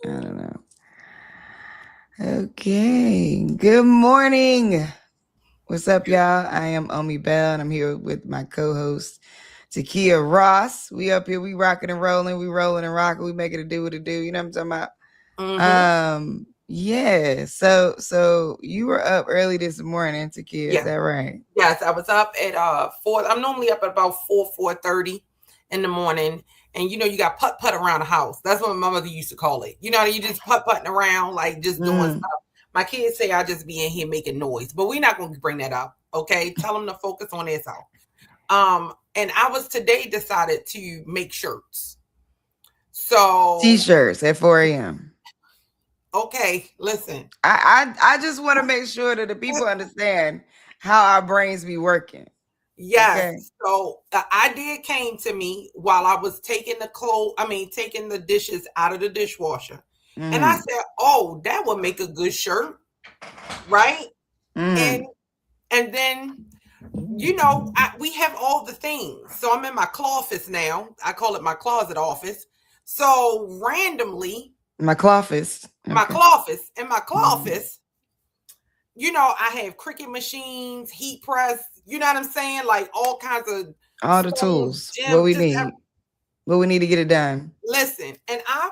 I don't know. Okay. Good morning. What's up, y'all? I am Omi Bell, and I'm here with my co-host, Takia Ross. We up here, we rocking and rolling, we rolling and rocking, we making it do what it do. You know what I'm talking about? Yeah. So you were up early this morning, Takia. Is that right? Yes, I was up at 4. I'm normally up at about 4:30 in the morning. And you got putt around the house. That's what my mother used to call it. You just putting around, like just doing stuff. My kids say I just be in here making noise, but we're not going to bring that up. Okay, tell them to focus on themselves. And I was today decided to make shirts. So T-shirts at 4 a.m. Okay, listen. I just want to make sure that the people understand how our brains be working. Yes. Okay. So the idea came to me while I was taking taking the dishes out of the dishwasher. And I said, oh, that would make a good shirt. Right. And then, we have all the things. So I'm in my closet now. I call it my closet office. So randomly. My closet. Okay. My closet. In my closet. I have Cricut machines, heat press, you know what I'm saying? Like all kinds of all the tools. What we need. What we need to get it done. Listen, and I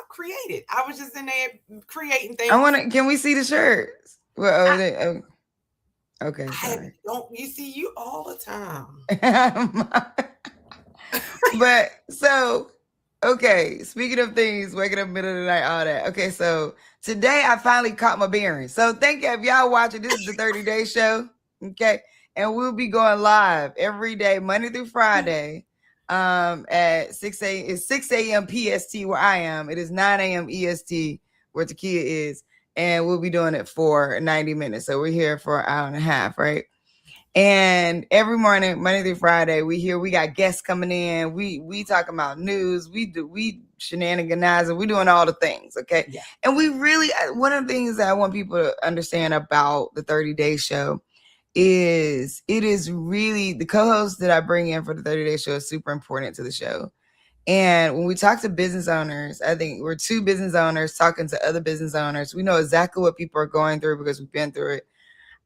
created. I was just in there creating things. Can we see the shirts? Well, okay, sorry. Don't you see you all the time? But so okay, speaking of things, waking up middle of the night, all that. Okay, so today I finally caught my bearings. So thank you if y'all watching. This is the 30-day show. Okay. And we'll be going live every day, Monday through Friday, at 6 a.m. It's 6 a.m. PST where I am. It is 9 a.m. EST where Takia is. And we'll be doing it for 90 minutes. So we're here for an hour and a half, right? And every morning, Monday through Friday, we got guests coming in. We talking about news. We shenaniganizing. We doing all the things, okay? Yeah. And we really, one of the things that I want people to understand about the 30-day show is it is really the co-host that I bring in for the 30-day show is super important to the show. And when we talk to business owners, I think we're two business owners talking to other business owners. We know exactly what people are going through because we've been through it.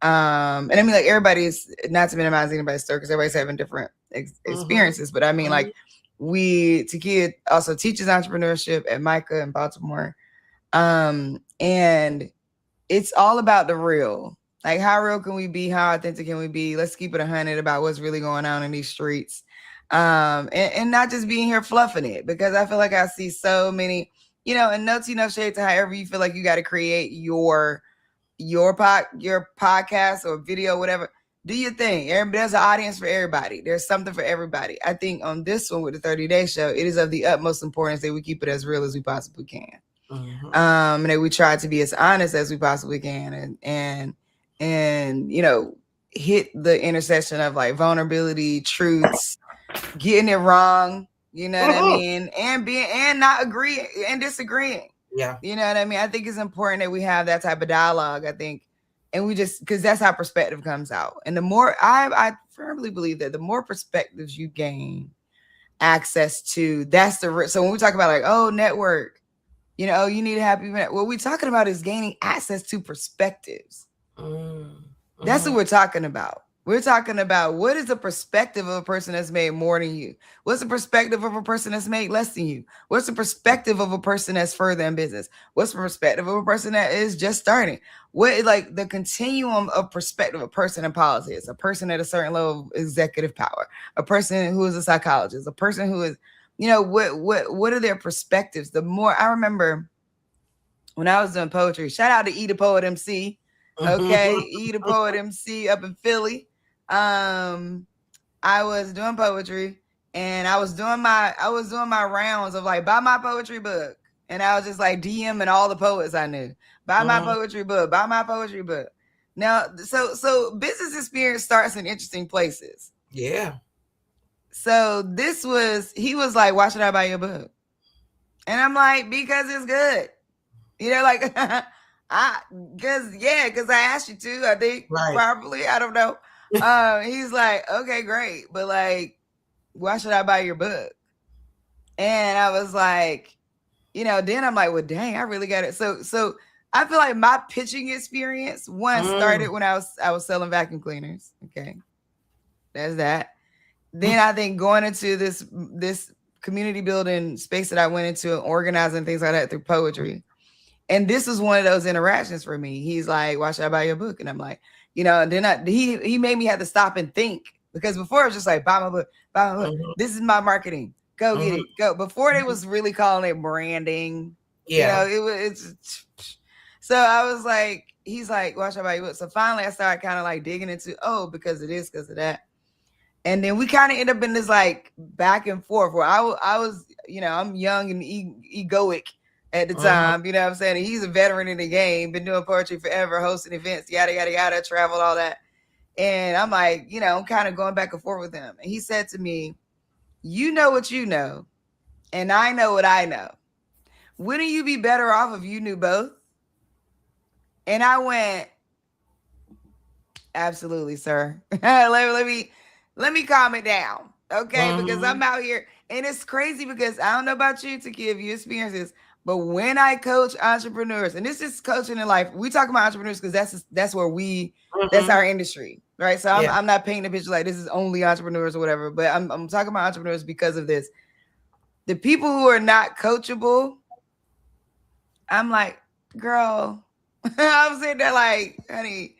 And I mean, like everybody's, not to minimize anybody's story because everybody's having different experiences, but I mean, like Takia also teaches entrepreneurship at Micah in Baltimore. And it's all about the real. Like, how real can we be? How authentic can we be? Let's keep it 100 about what's really going on in these streets. And not just being here fluffing it, because I feel like I see so many, and no tea, no shade to however you feel like you got to create your podcast or video, whatever. Do your thing. There's an audience for everybody. There's something for everybody. I think on this one with the 30-day show, it is of the utmost importance that we keep it as real as we possibly can. And that we try to be as honest as we possibly can, and hit the intersection of like vulnerability, truths, getting it wrong, you know what I mean, and not agreeing and disagreeing. Yeah. You know what I mean? I think it's important that we have that type of dialogue, I think. And we just, because that's how perspective comes out. And the more, I firmly believe that the more perspectives you gain access to, so when we talk about like, network, you need to have people, what we're talking about is gaining access to perspectives. That's what we're talking about. We're talking about what is the perspective of a person that's made more than you? What's the perspective of a person that's made less than you? What's the perspective of a person that's further in business? What's the perspective of a person that is just starting? What, like, the continuum of perspective of a person in politics, a person at a certain level of executive power, a person who is a psychologist, a person who is, what are their perspectives? The more I remember when I was doing poetry, shout out to E the Poet MC. Okay, E the Poet MC up in Philly. I was doing poetry and I was doing my rounds of like, buy my poetry book. And I was just like DMing all the poets I knew. Buy my poetry book, buy my poetry book. Now, so business experience starts in interesting places. Yeah. So he was like, why should I buy your book? And I'm like, because it's good. Like, because I asked you to, I think, probably, I don't know. He's like, okay, great. But like, why should I buy your book? And I was like, then I'm like, well, dang, I really got it. So I feel like my pitching experience started when I was selling vacuum cleaners. Okay. There's that. Then I think going into this community building space that I went into and organizing things like that through poetry. And this was one of those interactions for me. He's like, why should I buy your book? And I'm like, and then he made me have to stop and think, because before it was just like, buy my book, buy my book. This is my marketing. Go get it. Go. Before they was really calling it branding. Yeah. It's so I was like, he's like, why should I buy your book? So finally I started kind of like digging into, because of this, because of that. And then we kind of end up in this like back and forth where I was, I'm young and egoic at the time, you know what I'm saying? And he's a veteran in the game, been doing poetry forever, hosting events, yada, yada, yada, traveled, all that. And I'm like, I'm kind of going back and forth with him. And he said to me, you know what you know, and I know what I know. Wouldn't you be better off if you knew both? And I went, absolutely, sir. let me calm it down. Okay. Because I'm out here, and it's crazy because I don't know about you, to give you experiences, but when I coach entrepreneurs, and this is coaching in life, we talk about entrepreneurs because that's where that's our industry, right? So I'm not painting a picture like this is only entrepreneurs or whatever, but I'm talking about entrepreneurs because of this. The people who are not coachable, I'm like, girl, I'm sitting there like, honey,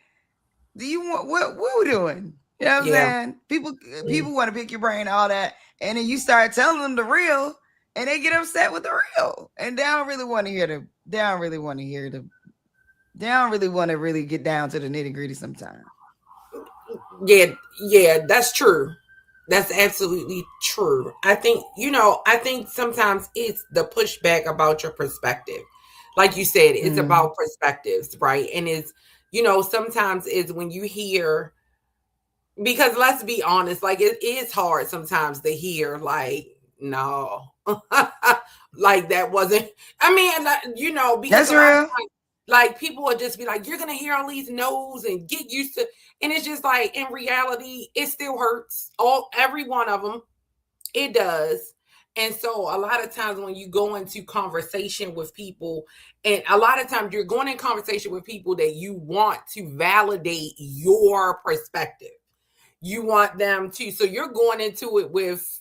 do you want what we doing? You know what I'm saying? People want to pick your brain, all that, and then you start telling them the real, and they get upset with the real, and they don't really want to really get down to the nitty gritty sometimes. Yeah, that's true. That's absolutely true. I think sometimes it's the pushback about your perspective. Like you said, it's about perspectives, right? And it's, sometimes it's when you hear, because let's be honest, like it is hard sometimes to hear, like, no, like that wasn't, because that's real. Like people will just be like, you're going to hear all these no's and get used to, and it's just like, in reality, it still hurts. Every one of them, it does. And so a lot of times when you go into conversation with people, and a lot of times you're going in conversation with people that you want to validate your perspective. You want them to, so you're going into it with,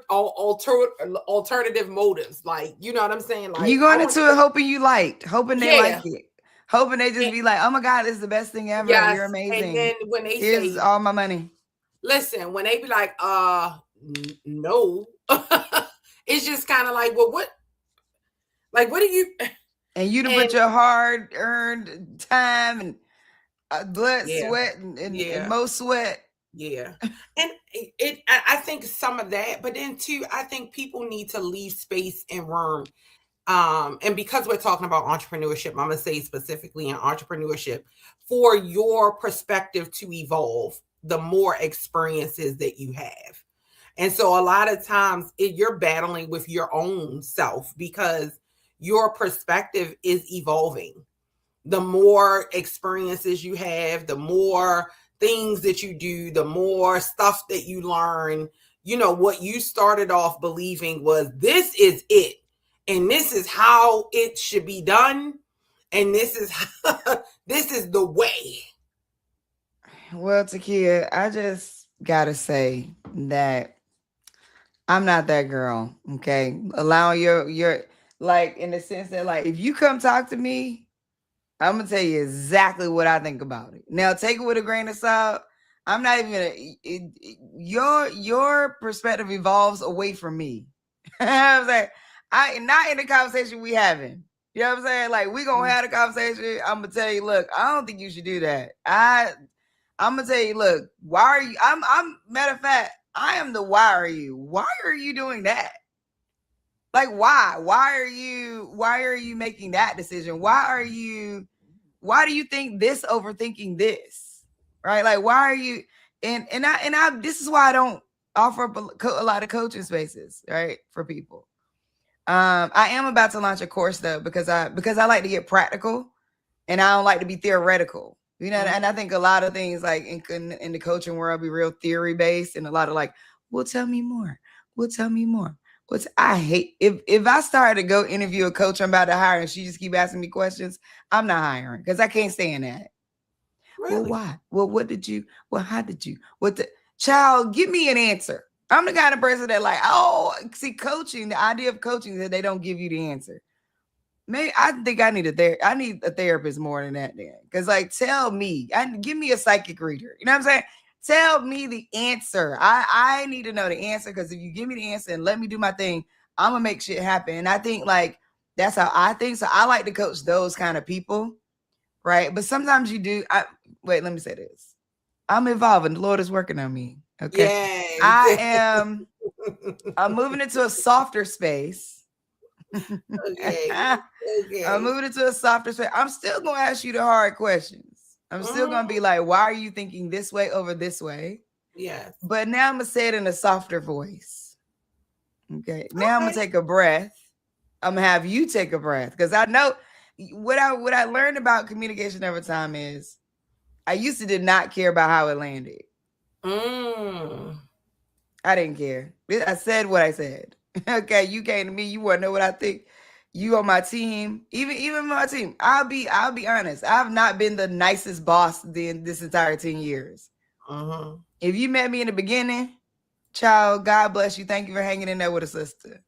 alternative motives. Like, you know what I'm saying? Like, you going into it hoping they like it. Hoping they just be like, oh my God, this is the best thing ever. Yes, you're amazing. And then when they say, all my money. Listen, when they be like, no, it's just kind of like, well, what? Like, what do you? And you to put your hard-earned time and blood, sweat, and most sweat. Yeah. And I think some of that, but then too, I think people need to leave space and room. And because we're talking about entrepreneurship, I'm going to say specifically in entrepreneurship, for your perspective to evolve, the more experiences that you have. And so a lot of times you're battling with your own self because your perspective is evolving. The more experiences you have, the more things that you do, the more stuff that you learn. What you started off believing was, this is it, and this is how it should be done, and this is the way. Well, Takia, I just gotta say that I'm not that girl. Okay, allowing your like, in the sense that, like, if you come talk to me, I'm gonna tell you exactly what I think about it. Now, take it with a grain of salt. I'm not even gonna. Your perspective evolves away from me. I'm saying, not in the conversation we having. You know what I'm saying? Like, we gonna have a conversation. I'm gonna tell you, look, I don't think you should do that. I'm gonna tell you, look, why are you? I'm matter of fact, I am the why are you? Why are you doing that? Like, why? Why are you making that decision? Why do you think this overthinking this? Right? Like, why are you? And I this is why I don't offer up a lot of coaching spaces, right, for people. I am about to launch a course though, because I like to get practical, and I don't like to be theoretical. And I think a lot of things, like in the coaching world, be real theory based, and a lot of like, well, tell me more. Well, tell me more. I hate if I started to go interview a coach I'm about to hire and she just keep asking me questions, I'm not hiring because I can't stand that. Really? Well, why? Well, what did you? Well, how did you? What the child? Give me an answer. I'm the kind of person that like, oh, see, coaching. The idea of coaching is that they don't give you the answer. Maybe I think I need a therapist more than that, then, because like, tell me, give me a psychic reader. You know what I'm saying? Tell me the answer. I need to know the answer because if you give me the answer and let me do my thing, I'm gonna make shit happen. And I think like that's how I think. So I like to coach those kind of people, right? But sometimes you do. Wait, let me say this. I'm evolving. The Lord is working on me. Okay. Yes. I'm moving into a softer space. Okay. I'm moving into a softer space. I'm still going to ask you the hard questions. I'm still going to be like, why are you thinking this way over this way? Yes. But now I'm going to say it in a softer voice. Okay. Now I'm going to take a breath. I'm going to have you take a breath because I know what I learned about communication over time is I used to did not care about how it landed. I didn't care. I said what I said. Okay, you came to me. You want to know what I think. You on my team, even my team. I'll be honest. I've not been the nicest boss in this entire 10 years. If you met me in the beginning, child, God bless you. Thank you for hanging in there with a sister.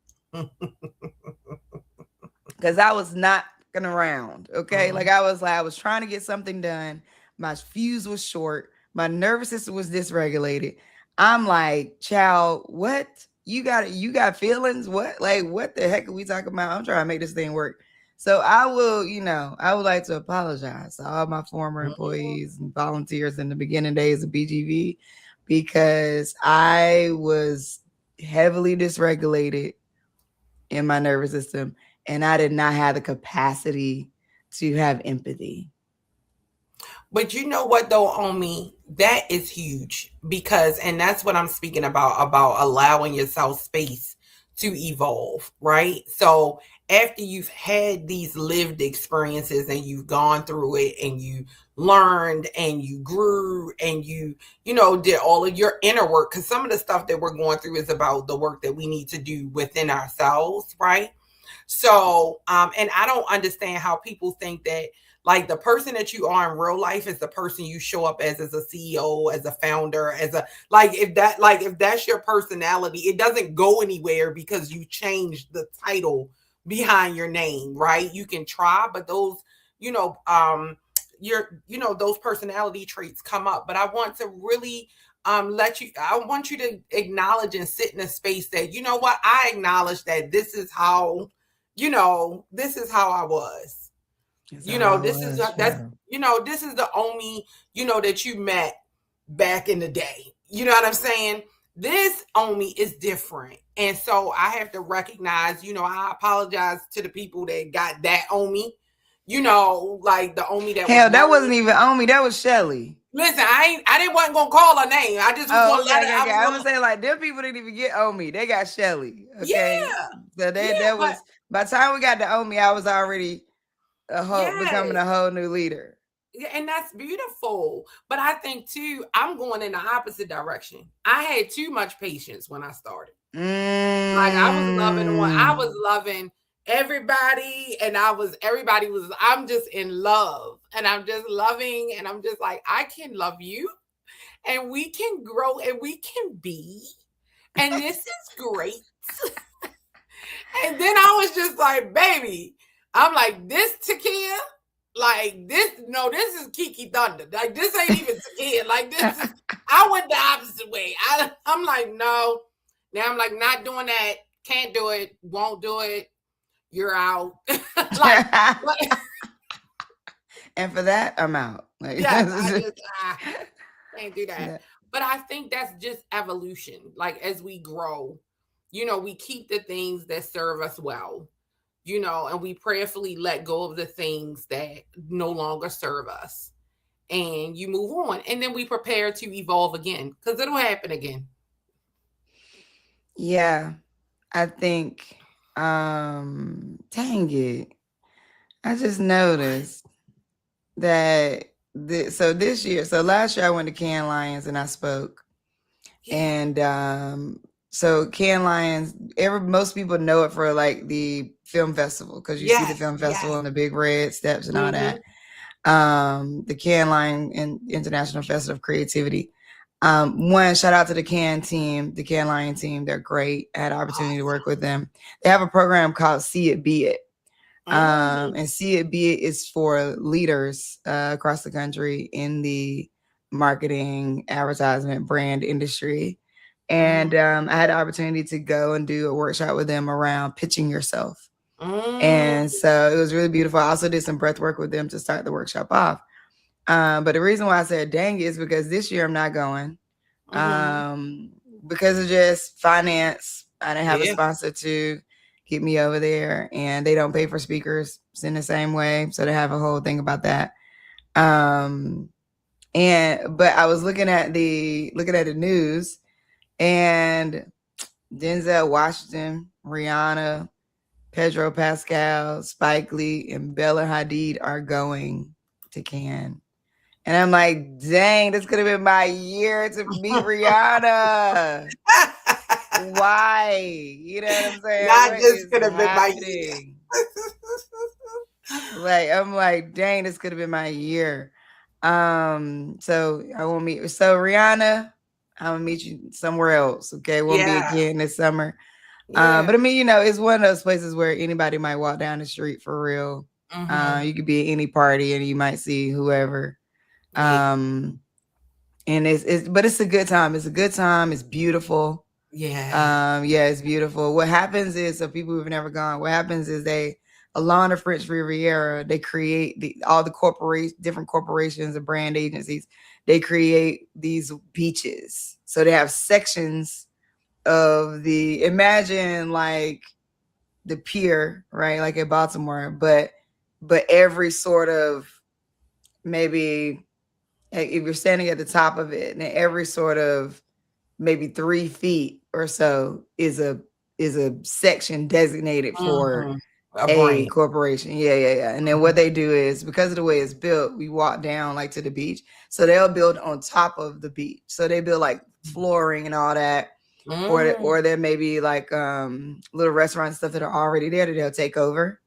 Because I was not around. Okay, like I was trying to get something done. My fuse was short. My nervous system was dysregulated. I'm like, child, what? You got feelings? What? Like, what the heck are we talking about? I'm trying to make this thing work. So I would like to apologize to all my former employees and volunteers in the beginning days of BGV because I was heavily dysregulated in my nervous system and I did not have the capacity to have empathy. But you know what though, Omi, that is huge because, and that's what I'm speaking about allowing yourself space to evolve, right? So after you've had these lived experiences and you've gone through it and you learned and you grew and you did all of your inner work, because some of the stuff that we're going through is about the work that we need to do within ourselves, right? So, and I don't understand how people think that like the person that you are in real life is the person you show up as a CEO, as a founder, if that's your personality, it doesn't go anywhere because you changed the title behind your name, right? You can try, but those, those personality traits come up. But I want to really I want you to acknowledge and sit in a space that, you know what, I acknowledge that this is how I was. This is the Omi, that you met back in the day. You know what I'm saying? This Omi is different. And so I have to recognize, I apologize to the people that got that Omi, like the Omi that that wasn't even Omi, that was Shelly. Listen, wasn't gonna call her name. I just was gonna let her. I was saying like them people didn't even get Omi. They got Shelly. Okay. Yeah. So that was by the time we got to Omi, I was already becoming a whole new leader. Yeah, and that's beautiful. But I think too, I'm going in the opposite direction. I had too much patience when I started. Like I was loving everybody, and I'm just in love, and I'm just loving, and I'm just like, I can love you, and we can grow, and we can be, and this is great. And then I was just like, baby, I'm like, this Takia, like this is Kiki Thunder. Like this ain't even Takia. Like this is, I went the opposite way. I'm like, no. Now I'm like, not doing that. Can't do it. Won't do it. You're out. And for that, I'm out. Like, I can't do that. Yeah. But I think that's just evolution. Like as we grow, we keep the things that serve us well, and we prayerfully let go of the things that no longer serve us. And you move on. And then we prepare to evolve again because it'll happen again. Yeah. I think, dang it. I just noticed that last year I went to Cannes Lions and I spoke. Yeah. And So Cannes Lions, most people know it for like the film festival, because you see the film festival and the big red steps and all that. The Cannes Lion International Festival of Creativity. One, shout out to the Cannes team, the Cannes Lion team. They're great. I had an opportunity to work with them. They have a program called See It Be It. And See It Be It is for leaders across the country in the marketing, advertisement, brand industry. And I had the opportunity to go and do a workshop with them around pitching yourself. And so it was really beautiful. I also did some breath work with them to start the workshop off. But the reason why I said dang is because this year I'm not going. Because of just finance. I didn't have a sponsor to get me over there, and they don't pay for speakers in the same way. So they have a whole thing about that. But I was looking at the news, and Denzel Washington, Rihanna, Pedro Pascal, Spike Lee, and Bella Hadid are going to Cannes. And I'm like, dang, this could have been my year to meet Rihanna. Why? You know what I'm saying? Not just could have been my year. Like, I'm like, dang, this could have been my year. So I won't meet. So Rihanna, I'm gonna meet you somewhere else. Okay, won't be again this summer. But I mean, you know, it's one of those places where anybody might walk down the street for real. You could be at any party and you might see whoever. And but it's a good time. It's a good time. It's beautiful. It's beautiful. What happens is, so people who've never gone, what happens is along the French Riviera, they create all the different corporations and brand agencies. They create these beaches. So they have sections of imagine like the pier, right? Like in Baltimore, but every sort of, maybe if you're standing at the top of it, and every sort of maybe 3 feet or so is a section designated for a corporation. And then what they do is, because of the way it's built, we walk down like to the beach. So they'll build on top of the beach. So they build like flooring and all that. Or there may be like little restaurant stuff that are already there that they'll take over.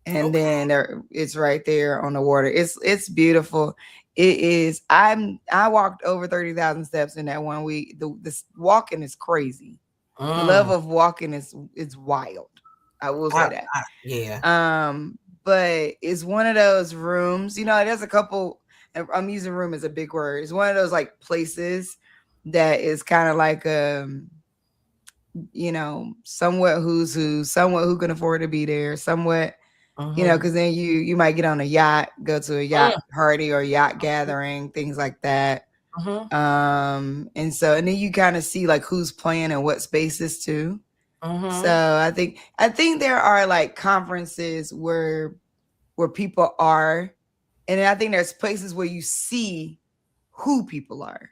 And then it's right there on the water. It's beautiful. It is. I walked over 30,000 steps in that 1 week. This walking is crazy. The love of walking is wild. I will say that. But it's one of those rooms, you know, there's a couple, I'm using room as a big word. It's one of those like places that is kind of like you know, somewhat who's who, somewhat who can afford to be there, somewhat, you know, because then you might get on a yacht, go to a yacht party or yacht gathering, things like that. And then you kind of see like who's playing and what spaces too. So I think there are like conferences where people are, and I think there's places where you see who people are.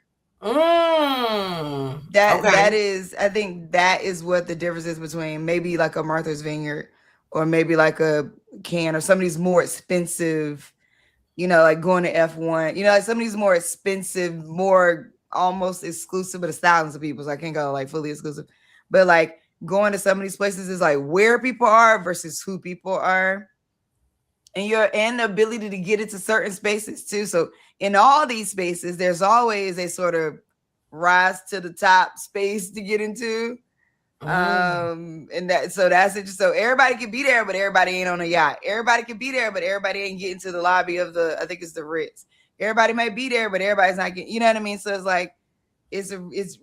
That is, I think that is what the difference is between maybe like a Martha's Vineyard or maybe like a Cannes or some of these more expensive, you know, like going to F1, you know, like some of these more expensive, more almost exclusive, but it's thousands of people, so I can't go like fully exclusive. But like going to some of these places is like where people are versus who people are. And the ability to get into certain spaces too. So in all these spaces, there's always a sort of rise to the top space to get into. And that's it. So everybody can be there, but everybody ain't on a yacht. Everybody can be there, but everybody ain't getting to the lobby of I think it's the Ritz. Everybody might be there, but everybody's not getting, you know what I mean? So it's like, it's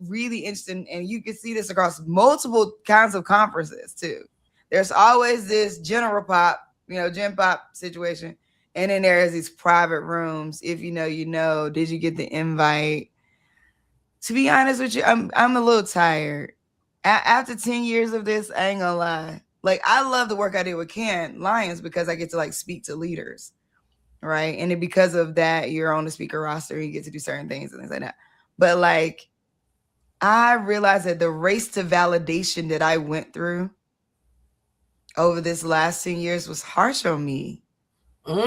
really interesting. And you can see this across multiple kinds of conferences too. There's always this general pop, you know, gen pop situation. And then there's these private rooms. If you know, you know, did you get the invite? To be honest with you, I'm a little tired. After 10 years of this, I ain't gonna lie. Like, I love the work I did with Cannes Lions because I get to like speak to leaders, right? And then because of that, you're on the speaker roster, you get to do certain things and things like that. But like, I realized that the race to validation that I went through over this last 10 years was harsh on me. And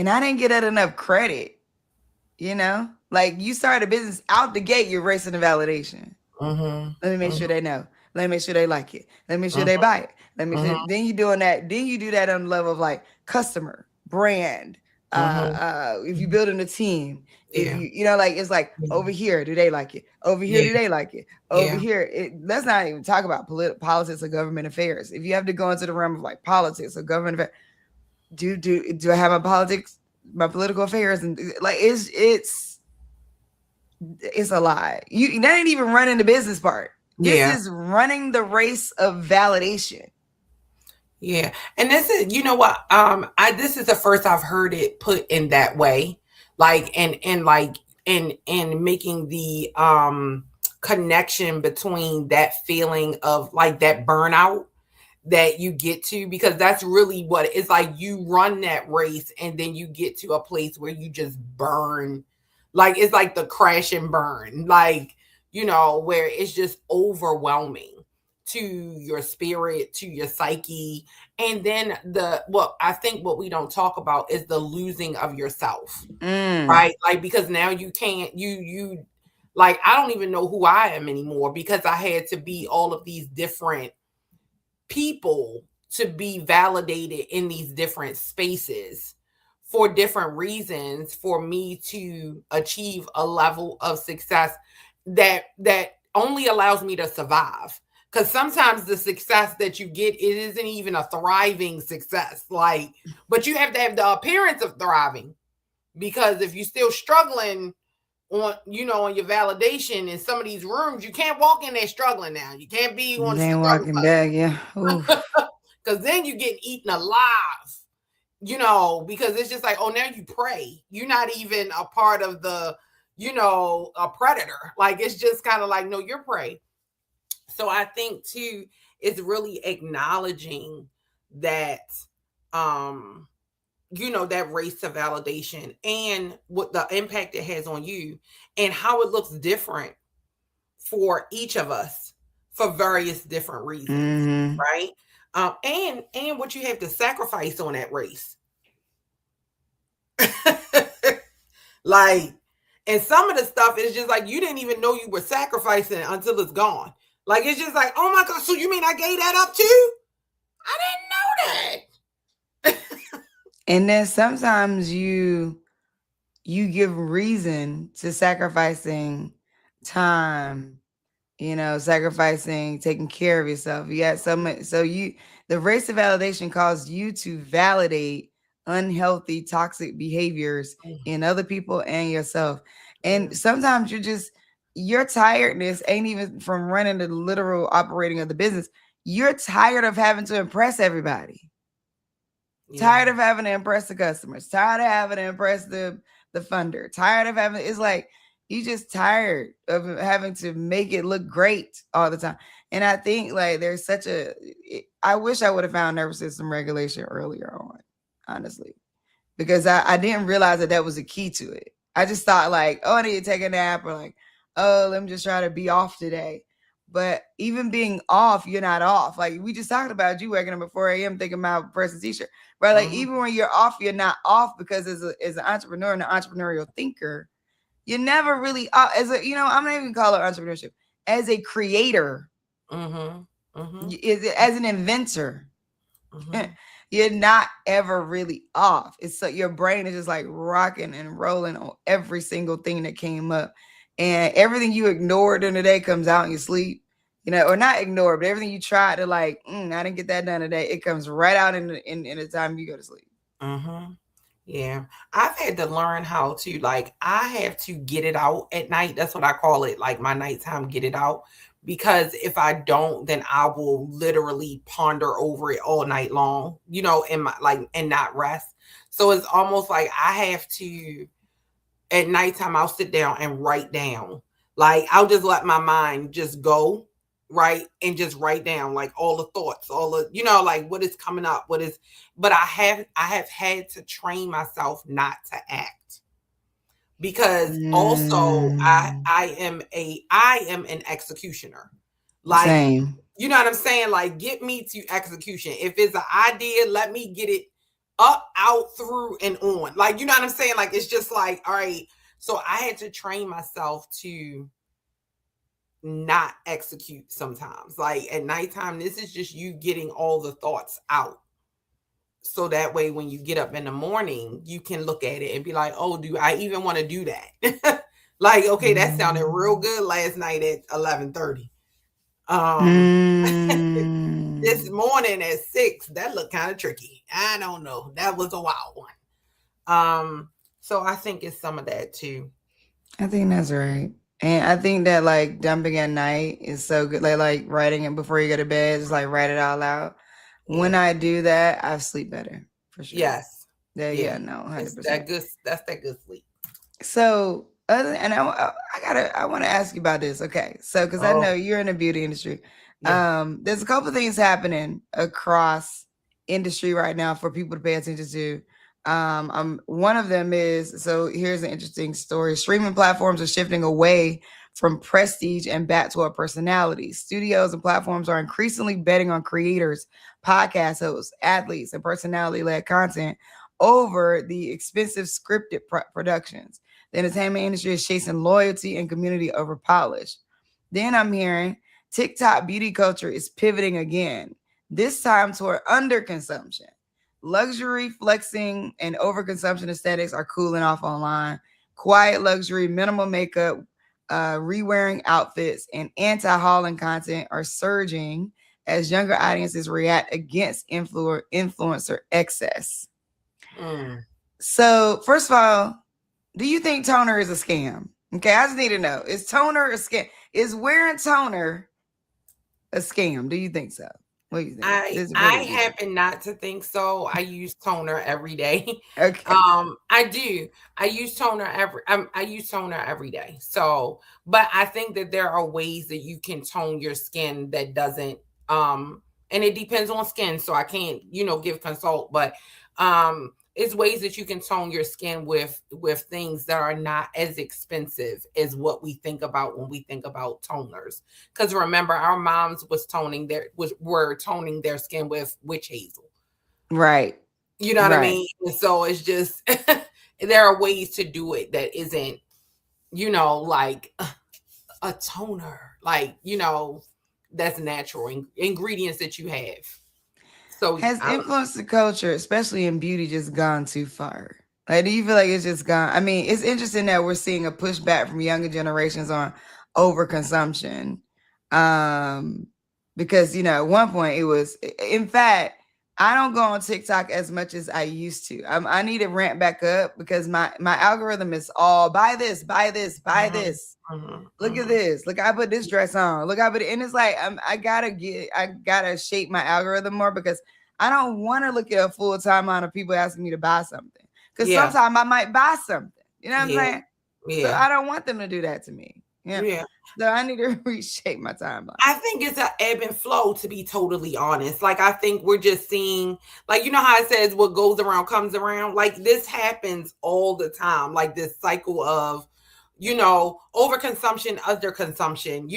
I didn't get that enough credit, you know? Like, you start a business out the gate, you're racing to validation. Let me make sure they know. Let me make sure they like it. Let me make sure they buy it. Let me sure. Then you doing that. Then you do that on the level of like customer, brand. If you building a team, if you know, like it's like over here, do they like it? Over here, do they like it? Over here, let's not even talk about politics or government affairs. If you have to go into the realm of like politics or government affairs, do I have my political affairs, and like it's a lie. That ain't even running the business part. This is running the race of validation. Yeah. And this is, you know what? This is the first I've heard it put in that way. Like, and making the connection between that feeling of like that burnout that you get to, because that's really what it's like. You run that race and then you get to a place where you just burn. Like, it's like the crash and burn, like, you know, where it's just overwhelming to your spirit, to your psyche. And then I think what we don't talk about is the losing of yourself, right? Like, because now you can't, you like, I don't even know who I am anymore because I had to be all of these different people to be validated in these different spaces for different reasons for me to achieve a level of success that only allows me to survive. Because sometimes the success that you get, it isn't even a thriving success. Like, but you have to have the appearance of thriving, because if you're still struggling on, you know, on your validation in some of these rooms, you can't walk in there struggling now. You can't be on the walking back, yeah. Because then you get eaten alive, you know, because it's just like, oh, now you prey. You're not even a part of the, you know, a predator. Like, it's just kind of like, no, you're prey. So I think too, it's really acknowledging that, you know, that race to validation and what the impact it has on you and how it looks different for each of us for various different reasons, right? And what you have to sacrifice on that race. Like, and some of the stuff is just like, you didn't even know you were sacrificing until it's gone. Like, it's just like, oh my God, so you mean I gave that up too? I didn't know that. And then sometimes you give reason to sacrificing time, you know, sacrificing taking care of yourself. You got the race of validation caused you to validate unhealthy, toxic behaviors in other people and yourself. And sometimes your tiredness ain't even from running the literal operating of the business. You're tired of having to impress everybody. Tired of having to impress the customers, tired of having to impress the funder, tired of having, it's like, you just tired of having to make it look great all the time. And I think like there's I wish I would have found nervous system regulation earlier on, honestly, because I didn't realize that was a key to it. I just thought like, oh, I need to take a nap, or like, oh, let me just try to be off today. But even being off, you're not off. Like we just talked about, you waking up at 4 a.m. thinking about pressing t-shirt. Right? Like even when you're off, you're not off, because as an entrepreneur and an entrepreneurial thinker, you're never really off. You know, I'm not even call it entrepreneurship. As a creator, as an inventor, you're not ever really off. It's so your brain is just like rocking and rolling on every single thing that came up. And everything you ignored during the day comes out in your sleep, you know, or not ignored, but everything you tried to like, I didn't get that done today. It comes right out in the time you go to sleep. Yeah. I've had to learn how to, like, I have to get it out at night. That's what I call it. Like my nighttime, get it out. Because if I don't, then I will literally ponder over it all night long, you know, and not rest. So it's almost like I have to, at nighttime, I'll sit down and write down. Like, I'll just let my mind just go, right? And just write down like all the thoughts, all the, you know, like what is coming up, but I have had to train myself not to act. Because also I am an executioner. Like, same. You know what I'm saying? Like, get me to execution. If it's an idea, let me get it up, out, through, and on. Like, you know what I'm saying? Like, it's just like, all right. So I had to train myself to not execute sometimes. Like at nighttime, this is just you getting all the thoughts out. So that way, when you get up in the morning, you can look at it and be like, oh, do I even want to do that? Like, okay, that sounded real good last night at 11:30. This morning at 6, that looked kind of tricky. I don't know. That was a wild one. So I think it's some of that too. I think that's right. And I think that like dumping at night is so good. Like writing it before you go to bed, just like write it all out. Yeah. When I do that, I sleep better for sure. Yes. Yeah, no, 100%. It's that good. That's that good sleep. So I want to ask you about this. Okay. So, cause I know you're in the beauty industry. Yeah. There's a couple of things happening across industry right now for people to pay attention to. One of them is, so here's an interesting story. Streaming platforms are shifting away from prestige and back toward personality. Studios and platforms are increasingly betting on creators, podcast hosts, athletes, and personality-led content over the expensive scripted productions. The entertainment industry is chasing loyalty and community over polish. Then I'm hearing TikTok beauty culture is pivoting again, this time toward underconsumption. Luxury, flexing, and overconsumption aesthetics are cooling off online. Quiet luxury, minimal makeup, re-wearing outfits, and anti-hauling content are surging as younger audiences react against influencer excess. So, first of all, do you think toner is a scam? Okay, I just need to know. Is toner a scam? Is wearing toner a scam? Do you think so? What do you think? I happen not to think so. I use toner every day. Okay. I do. I use toner every day. So, but I think that there are ways that you can tone your skin that doesn't and it depends on skin, so I can't, give consult, but it's ways that you can tone your skin with things that are not as expensive as what we think about when we think about toners. Because remember, our moms were toning their skin with witch hazel. Right. You know what I mean? And so it's just there are ways to do it that isn't, like a toner, like, that's natural ingredients that you have. So has influencer culture, especially in beauty, just gone too far? Like, do you feel like it's just gone? I mean, it's interesting that we're seeing a pushback from younger generations on overconsumption. Because, at one point it was, in fact, I don't go on TikTok as much as I used to. I need to ramp back up because my algorithm is all buy this, buy this, buy this. Look at this. Look, I put this dress on. Look, and it's like I gotta shape my algorithm more because I don't want to look at a full timeline of people asking me to buy something. Because sometimes I might buy something. You know what I'm saying? Yeah. So I don't want them to do that to me. Yeah. So I need to reshape my timeline. I think it's an ebb and flow, to be totally honest. Like, I think we're just seeing, like, you know how it says what goes around comes around? Like, this happens all the time. Like, this cycle of, overconsumption, underconsumption,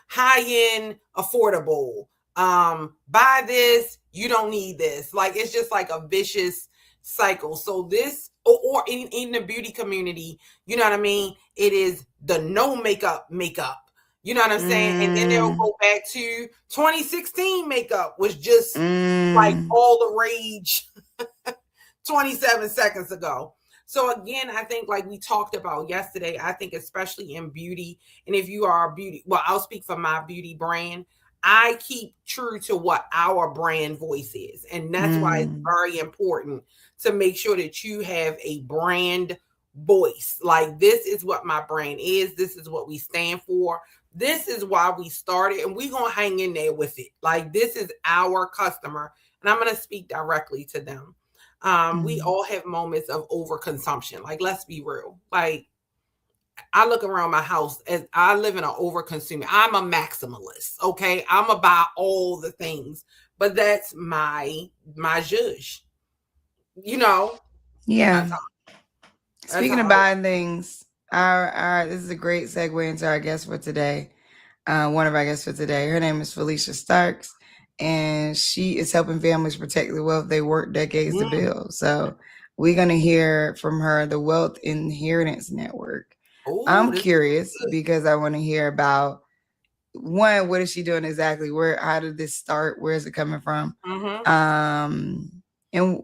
high-end, affordable. Buy this, you don't need this. Like, it's just like a vicious cycle. So this, or in the beauty community, you know what I mean? It is the no makeup. You know what I'm saying? And then they'll go back to 2016 makeup was just like all the rage 27 seconds ago. So again, I think like we talked about yesterday, I think especially in beauty, and if you are a beauty, well, I'll speak for my beauty brand. I keep true to what our brand voice is. And that's why it's very important to make sure that you have a brand voice. Like, this is what my brand is. This is what we stand for. This is why we started, and we're going to hang in there with it. Like, this is our customer, and I'm going to speak directly to them. We all have moments of overconsumption. Like, let's be real. Like, I look around my house as I live in an overconsumer. I'm a maximalist. Okay. I'm about all the things, but that's my judge, Yeah. Speaking of buying things, this is a great segue into our guest for today. One of our guests for today, her name is Felicia Starks, and she is helping families protect the wealth they worked decades to build. So we're going to hear from her, the Wealth Inheritance Network. Oh, I'm curious because I want to hear about one, what is she doing exactly? How did this start? Where is it coming from? Mm-hmm. And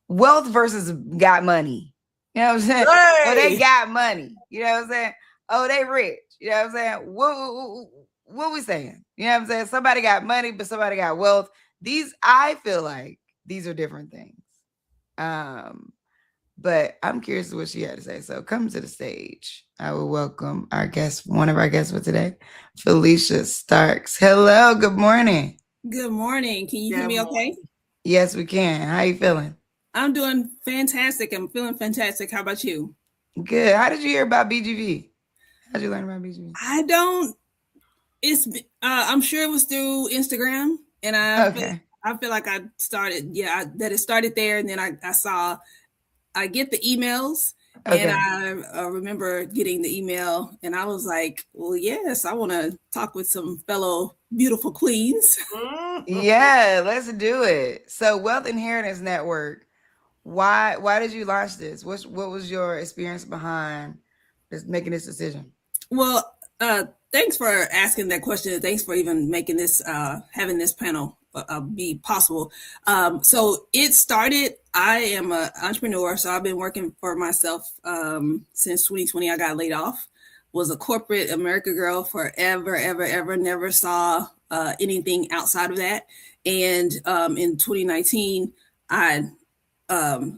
wealth versus got money. You know what I'm saying? Hey. Oh, they got money. You know what I'm saying? Oh, they rich. You know what I'm saying? What we saying? You know what I'm saying? Somebody got money, but somebody got wealth. I feel like these are different things. But I'm curious what she had to say. So come to the stage. I will welcome our guest, one of our guests for today, Felicia Starks. Hello, good morning. Good morning. Can you hear me okay? Yes, we can. How you feeling? I'm doing fantastic. I'm feeling fantastic. How about you? Good. How did you hear about BGV? How did you learn about BGV? I'm sure it was through Instagram, and I feel like I started, that it started there, and then I get the emails, and I remember getting the email, and I was like, well, yes, I want to talk with some fellow beautiful queens. Yeah, let's do it. So Wealth Inheritance Network, why did you launch this? What was your experience behind making this decision? Well, thanks for asking that question. Thanks for even making this, having this panel be possible. So it started, I am an entrepreneur, so I've been working for myself since 2020. I got laid off, was a corporate America girl forever, ever, never saw anything outside of that. And in 2019, I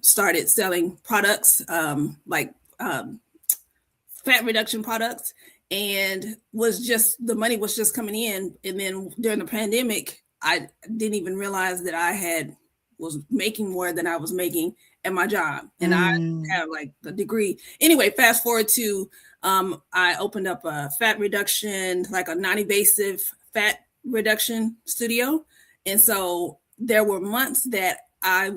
started selling products like fat reduction products, and the money was just coming in. And then during the pandemic, I didn't even realize that was making more than I was making at my job. And I have like the degree. Anyway, fast forward to I opened up a fat reduction, like a non-invasive fat reduction studio. And so there were months that there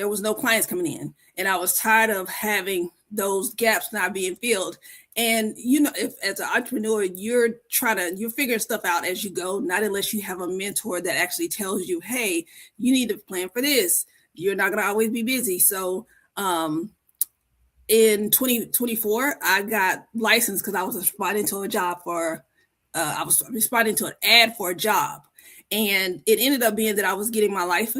was no clients coming in. And I was tired of having those gaps not being filled. And if as an entrepreneur, you're figuring stuff out as you go, not unless you have a mentor that actually tells you, hey, you need to plan for this. You're not going to always be busy. So in 2024, I got licensed because I was responding to I was responding to an ad for a job. And it ended up being that I was getting my life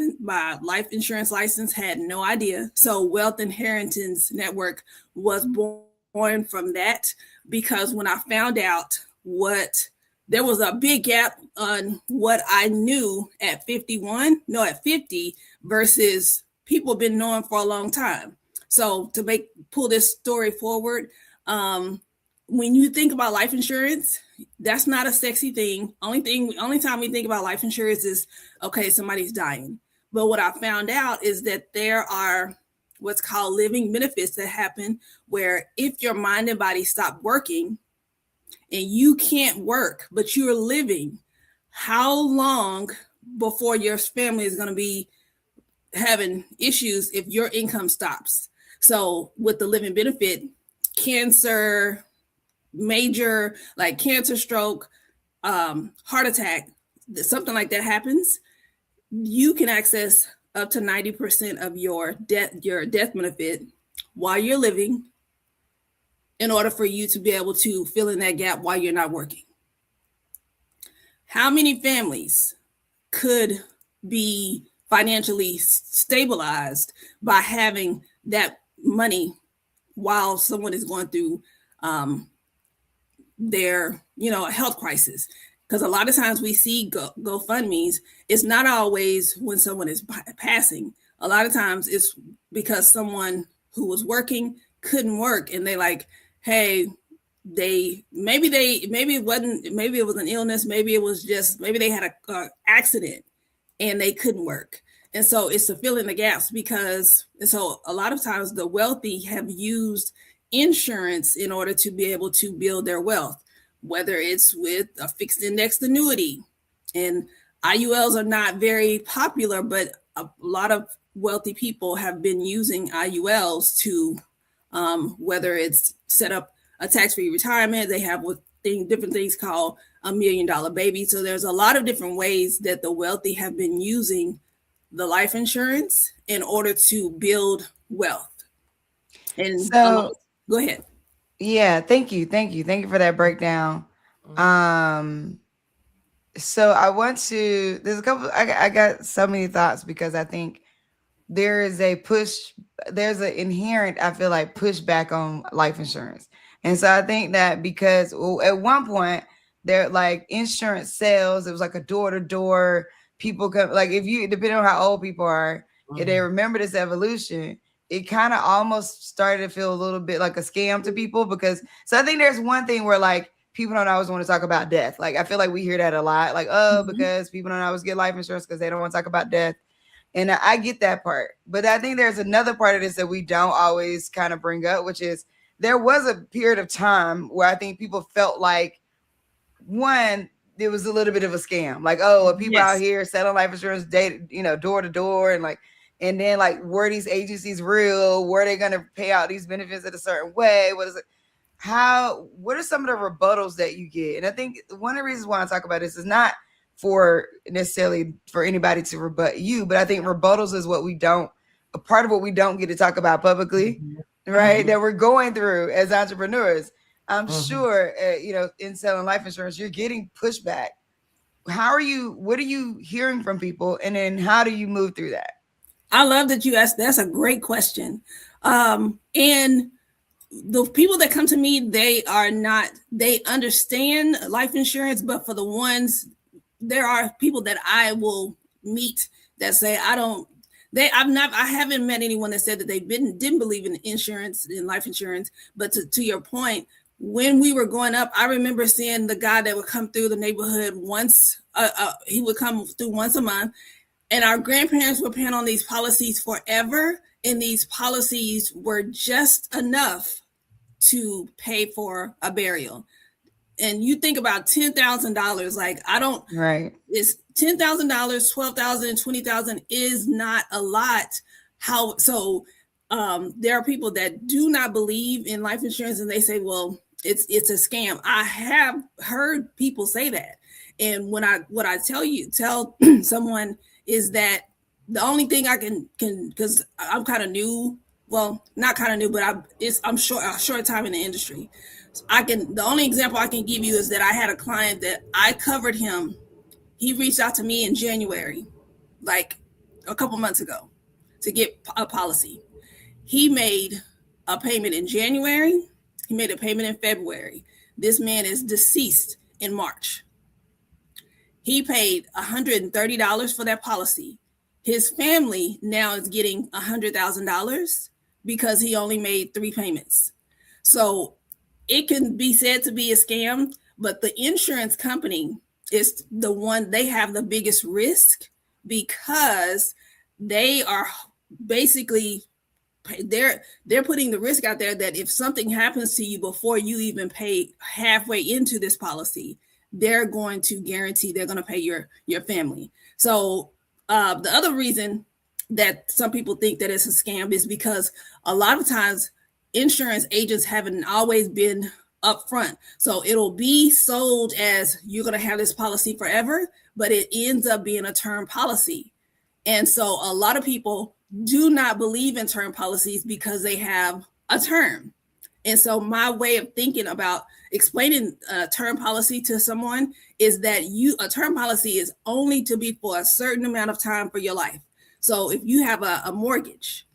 insurance license, had no idea. So Wealth Inheritance Network was born from that, because when I found out there was a big gap on what I knew at 50 versus people been knowing for a long time. So to pull this story forward, when you think about life insurance, that's not a sexy thing. Only time we think about life insurance is, okay, somebody's dying. But what I found out is that there are what's called living benefits that happen, where if your mind and body stop working and you can't work, but you're living, how long before your family is going to be having issues if your income stops? So with the living benefit, cancer, major like cancer, stroke, heart attack, something like that happens, you can access up to 90% of your death benefit while you're living, in order for you to be able to fill in that gap while you're not working. How many families could be financially stabilized by having that money while someone is going through their a health crisis? Because a lot of times we see GoFundMe's, it's not always when someone is passing. A lot of times it's because someone who was working couldn't work, and they like, hey, maybe it was an illness, maybe they had a accident and they couldn't work. And so it's to fill in the gaps, and so a lot of times the wealthy have used insurance in order to be able to build their wealth, whether it's with a fixed indexed annuity. And IULs are not very popular, but a lot of wealthy people have been using IULs to, whether it's set up a tax-free retirement, they have different things called $1 million baby. So there's a lot of different ways that the wealthy have been using the life insurance in order to build wealth. And So go ahead. yeah, thank you for that breakdown. So I want to. There's a couple. I got so many thoughts because I think there is a push. There's an inherent, I feel like, pushback on life insurance, and so I think that because at one point there like insurance sales, it was like a door to door. People come like if you depending on how old people are, if they remember this evolution, it kind of almost started to feel a little bit like a scam to people because. So I think there's one thing where like people don't always want to talk about death. Like I feel like we hear that a lot. Like because people don't always get life insurance because they don't want to talk about death. And I get that part. But I think there's another part of this that we don't always kind of bring up, which is there was a period of time where I think people felt like, one, there was a little bit of a scam. Like, oh, people out here selling life insurance door to door and like, and then like, were these agencies real? Were they going to pay out these benefits in a certain way? What is it? What are some of the rebuttals that you get? And I think one of the reasons why I talk about this is not for necessarily for anybody to rebut you, but I think rebuttals is a part of what we don't get to talk about publicly, right? That we're going through as entrepreneurs. I'm sure, in selling life insurance, you're getting pushback. What are you hearing from people? And then how do you move through that? I love that you asked. That's a great question. And the people that come to me, they understand life insurance, but for the ones, there are people that I will meet that say, I haven't met anyone that said that they didn't believe in insurance, in life insurance. But to your point, when we were growing up, I remember seeing the guy that would come through the neighborhood once, he would come through once a month, and our grandparents were paying on these policies forever. And these policies were just enough to pay for a burial. And you think about $10,000, like it's $10,000, $12,000, $20,000 is not a lot. There are people that do not believe in life insurance and they say, well, it's a scam. I have heard people say that. And what I tell someone is that the only thing I can because I'm kind of new, well, not kind of new, but I'm a short time in the industry. So the only example I can give you is that I had a client that I covered him. He reached out to me in January, like a couple months ago, to get a policy. He made a payment in January. He made a payment in February. This man is deceased in March. He paid $130 for that policy. His family now is getting $100,000 because he only made 3 payments. So it can be said to be a scam, but the insurance company is the one, they have the biggest risk because they are basically, they're putting the risk out there that if something happens to you before you even pay halfway into this policy, they're going to guarantee they're going to pay your family. So the other reason that some people think that it's a scam is because a lot of times insurance agents haven't always been upfront. So it'll be sold as you're going to have this policy forever, but it ends up being a term policy. And so a lot of people do not believe in term policies because they have a term. And so my way of thinking about explaining a term policy to someone is that a term policy is only to be for a certain amount of time for your life. So if you have a mortgage,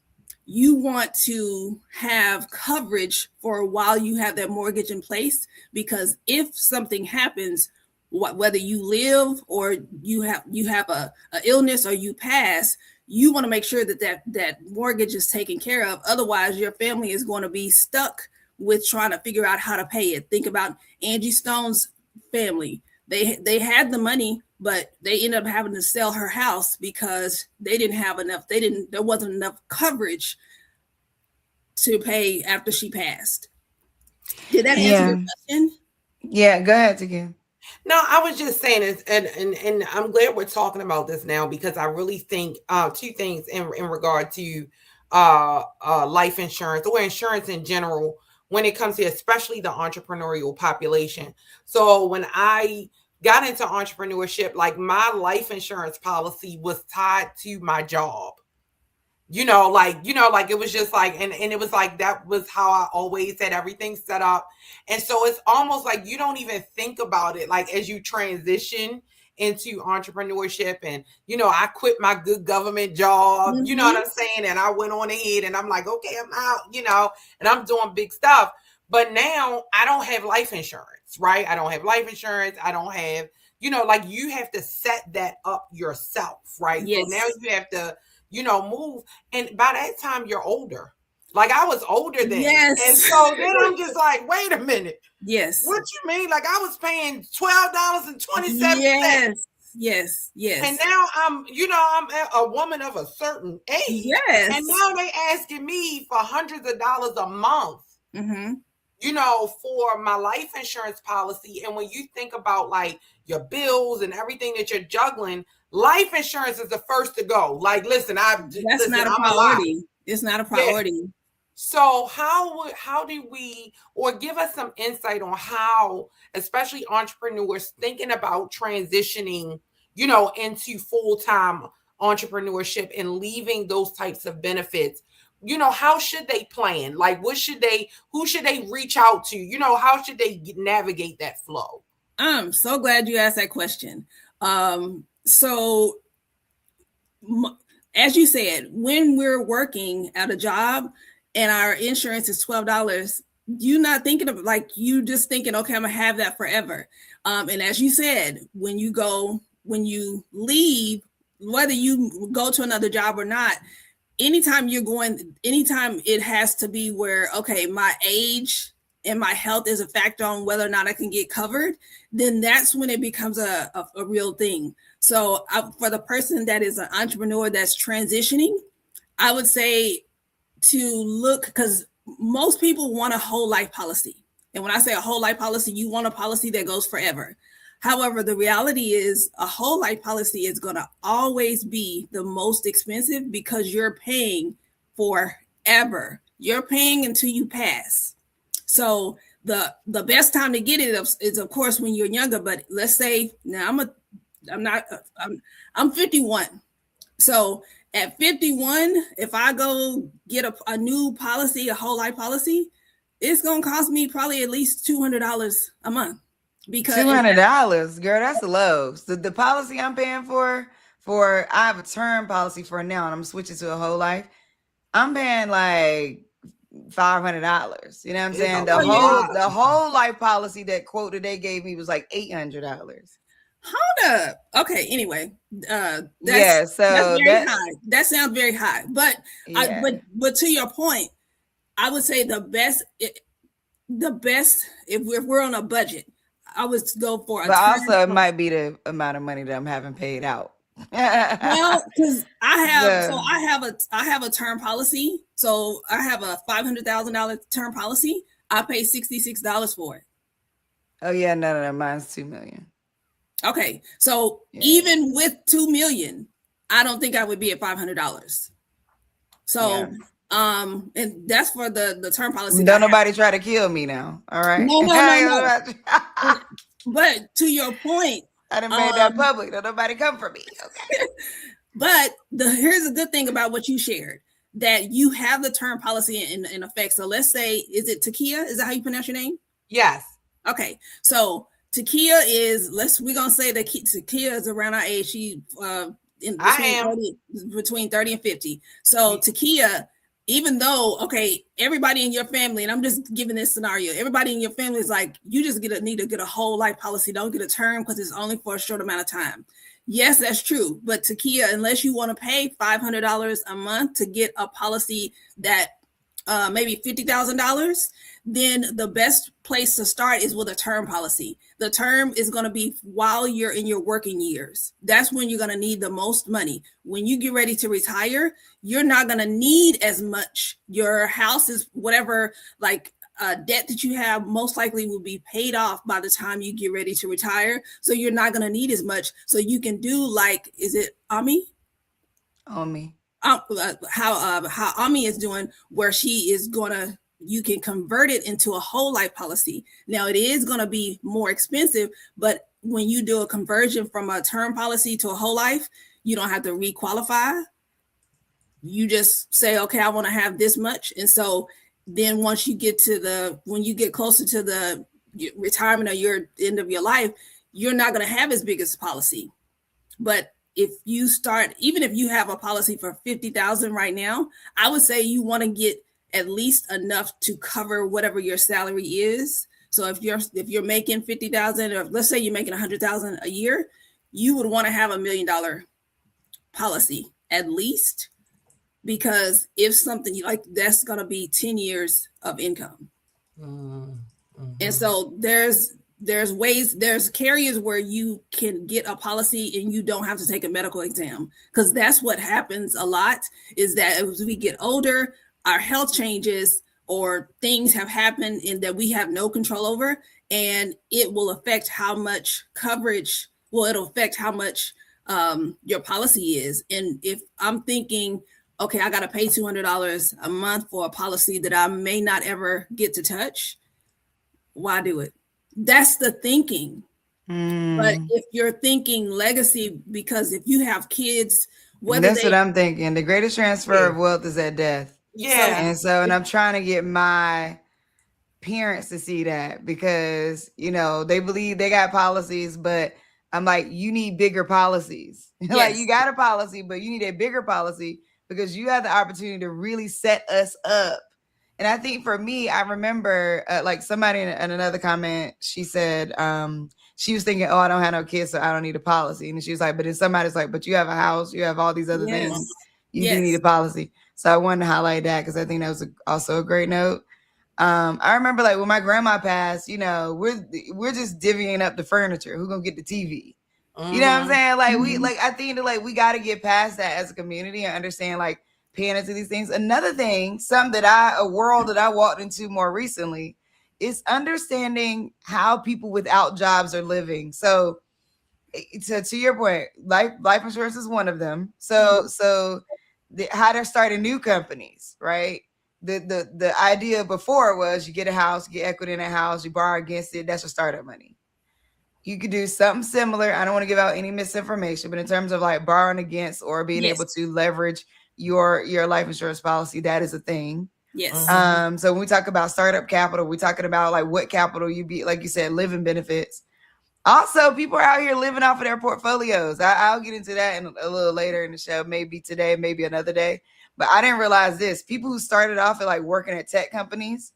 you want to have coverage for while you have that mortgage in place, because if something happens, whether you live or you have a illness or you pass, you want to make sure that mortgage is taken care of. Otherwise, your family is going to be stuck with trying to figure out how to pay it. Think about Angie Stone's family. They had the money, but they ended up having to sell her house because they didn't have enough. There wasn't enough coverage to pay after she passed. Did that answer your question? Yeah, go ahead again. No, I was just saying this, and I'm glad we're talking about this now, because I really think 2 things in regard to life insurance or insurance in general when it comes to especially the entrepreneurial population. So when I got into entrepreneurship, like my life insurance policy was tied to my job. like it was just like, and it was like, that was how I always had everything set up. And so it's almost like you don't even think about it, like as you transition into entrepreneurship. And I quit my good government job, you know what I'm saying, and I went on ahead and I'm like, okay, I'm out, and I'm doing big stuff. But now I don't have life insurance, right? I don't have life insurance. I don't have, like, you have to set that up yourself, right? Yes. So now you have to move. And by that time you're older. Like I was older then. Yes. And so then I'm just like, wait a minute. Yes. What you mean? Like I was paying $12.27. Yes. And now I'm a woman of a certain age. Yes. And now they asking me for hundreds of dollars a month. For my life insurance policy. And when you think about like your bills and everything that you're juggling, life insurance is the first to go. Like, listen, not a priority. It's not a priority. Yeah. So how do we, or give us some insight on how, especially entrepreneurs thinking about transitioning, into full-time entrepreneurship and leaving those types of benefits? How should they plan? Like, who should they reach out to? How should they navigate that flow? I'm so glad you asked that question. So as you said, when we're working at a job and our insurance is $12, you're not thinking of, like, you just thinking, okay, I'm gonna have that forever. And as you said, when you leave, whether you go to another job or not, anytime it has to be where, okay, my age and my health is a factor on whether or not I can get covered, then that's when it becomes a real thing. So for the person that is an entrepreneur that's transitioning, I would say to look, because most people want a whole life policy. And when I say a whole life policy, you want a policy that goes forever. However, the reality is a whole life policy is going to always be the most expensive because you're paying forever. You're paying until you pass. So the best time to get it is of course when you're younger. But let's say now I'm 51. So at 51, if I go get a new policy, a whole life policy, it's going to cost me probably at least $200 a month. Because $200, girl, that's low. So the policy I'm paying for I have a term policy for now, and I'm switching to a whole life. I'm paying like $500. You know what I'm saying? The whole life policy, that quote that they gave me was like $800. Hold up. Okay. Anyway, that's very high. That sounds very high. But yeah. But to your point, I would say the best if we're on a budget, I would go for But also it might be the amount of money that I'm having paid out. Well, because I have a term policy. So I have a $500,000 term policy. I pay $66 for it. Oh yeah, no, mine's $2 million. Okay, so even with $2 million, I don't think I would be at $500. So and that's for the term policy. Don't nobody try to kill me now. All right. No. But to your point, I done made that public. Don't nobody come for me. Okay. But here's a good thing about what you shared, that you have the term policy in effect. So let's say, is it Takia? Is that how you pronounce your name? Yes. Okay. So Takia is, we're gonna say that Takia is around our age. She between 30 and 50. So Takia, even though, okay, everybody in your family, and I'm just giving this scenario, everybody in your family is like, you just need to get a whole life policy. Don't get a term because it's only for a short amount of time. Yes, that's true. But Takia, unless you want to pay $500 a month to get a policy that maybe $50,000, then the best place to start is with a term policy. The term is going to be while you're in your working years. That's when you're going to need the most money. When you get ready to retire, you're not going to need as much. Your house is whatever, like debt that you have most likely will be paid off by the time you get ready to retire. So you're not going to need as much. So you can do like, is it Ami? How Ami is doing, where she is you can convert it into a whole life policy. Now it is going to be more expensive, but when you do a conversion from a term policy to a whole life, you don't have to requalify. you just say, okay, I want to have this much. And so then once you get when you get closer to the retirement or your end of your life, you're not going to have as big as policy. But if you start, even if you have a policy for $50,000 right now, I would say you want to get at least enough to cover whatever your salary is. So if you're making $50,000, or let's say you're making $100,000 a year, you would want to have $1 million policy at least, because if something like that's going to be 10 years of income. Mm-hmm. And so there's carriers where you can get a policy and you don't have to take a medical exam, because that's what happens a lot, is that as we get older, our health changes or things have happened and that we have no control over, and it will affect how much coverage, it'll affect how much your policy is. And if I'm thinking, okay, I got to pay $200 a month for a policy that I may not ever get to touch, why do it? That's the thinking. But if you're thinking legacy, because if you have kids, that's what I'm thinking. The greatest transfer of wealth is at death. Yeah. And I'm trying to get my parents to see that, because, they believe they got policies, but I'm like, you need bigger policies. Yes. Like, you got a policy, but you need a bigger policy, because you have the opportunity to really set us up. And I think for me, I remember like somebody in another comment, she said, she was thinking, oh, I don't have no kids, so I don't need a policy. And she was like, but then somebody's like, but you have a house, you have all these other things. You do need a policy. So I wanted to highlight that, because I think that was also a great note. I remember, like, when my grandma passed, we're just divvying up the furniture. Who's gonna get the TV? You know what I'm saying? Like, I think that, we got to get past that as a community and understand, like, paying into these things. Another thing, a world that I walked into more recently, is understanding how people without jobs are living. So to your point, life insurance is one of them. So how they're starting new companies, right? The idea before was you get a house, you get equity in a house, you borrow against it. That's your startup money. You could do something similar. I don't want to give out any misinformation, but in terms of like borrowing against or being able to leverage your life insurance policy, that is a thing. Yes. So when we talk about startup capital, we're talking about like what capital you be, like you said, living benefits. Also, people are out here living off of their portfolios. I'll get into that a little later in the show, maybe today, maybe another day. But I didn't realize this. People who started off at like working at tech companies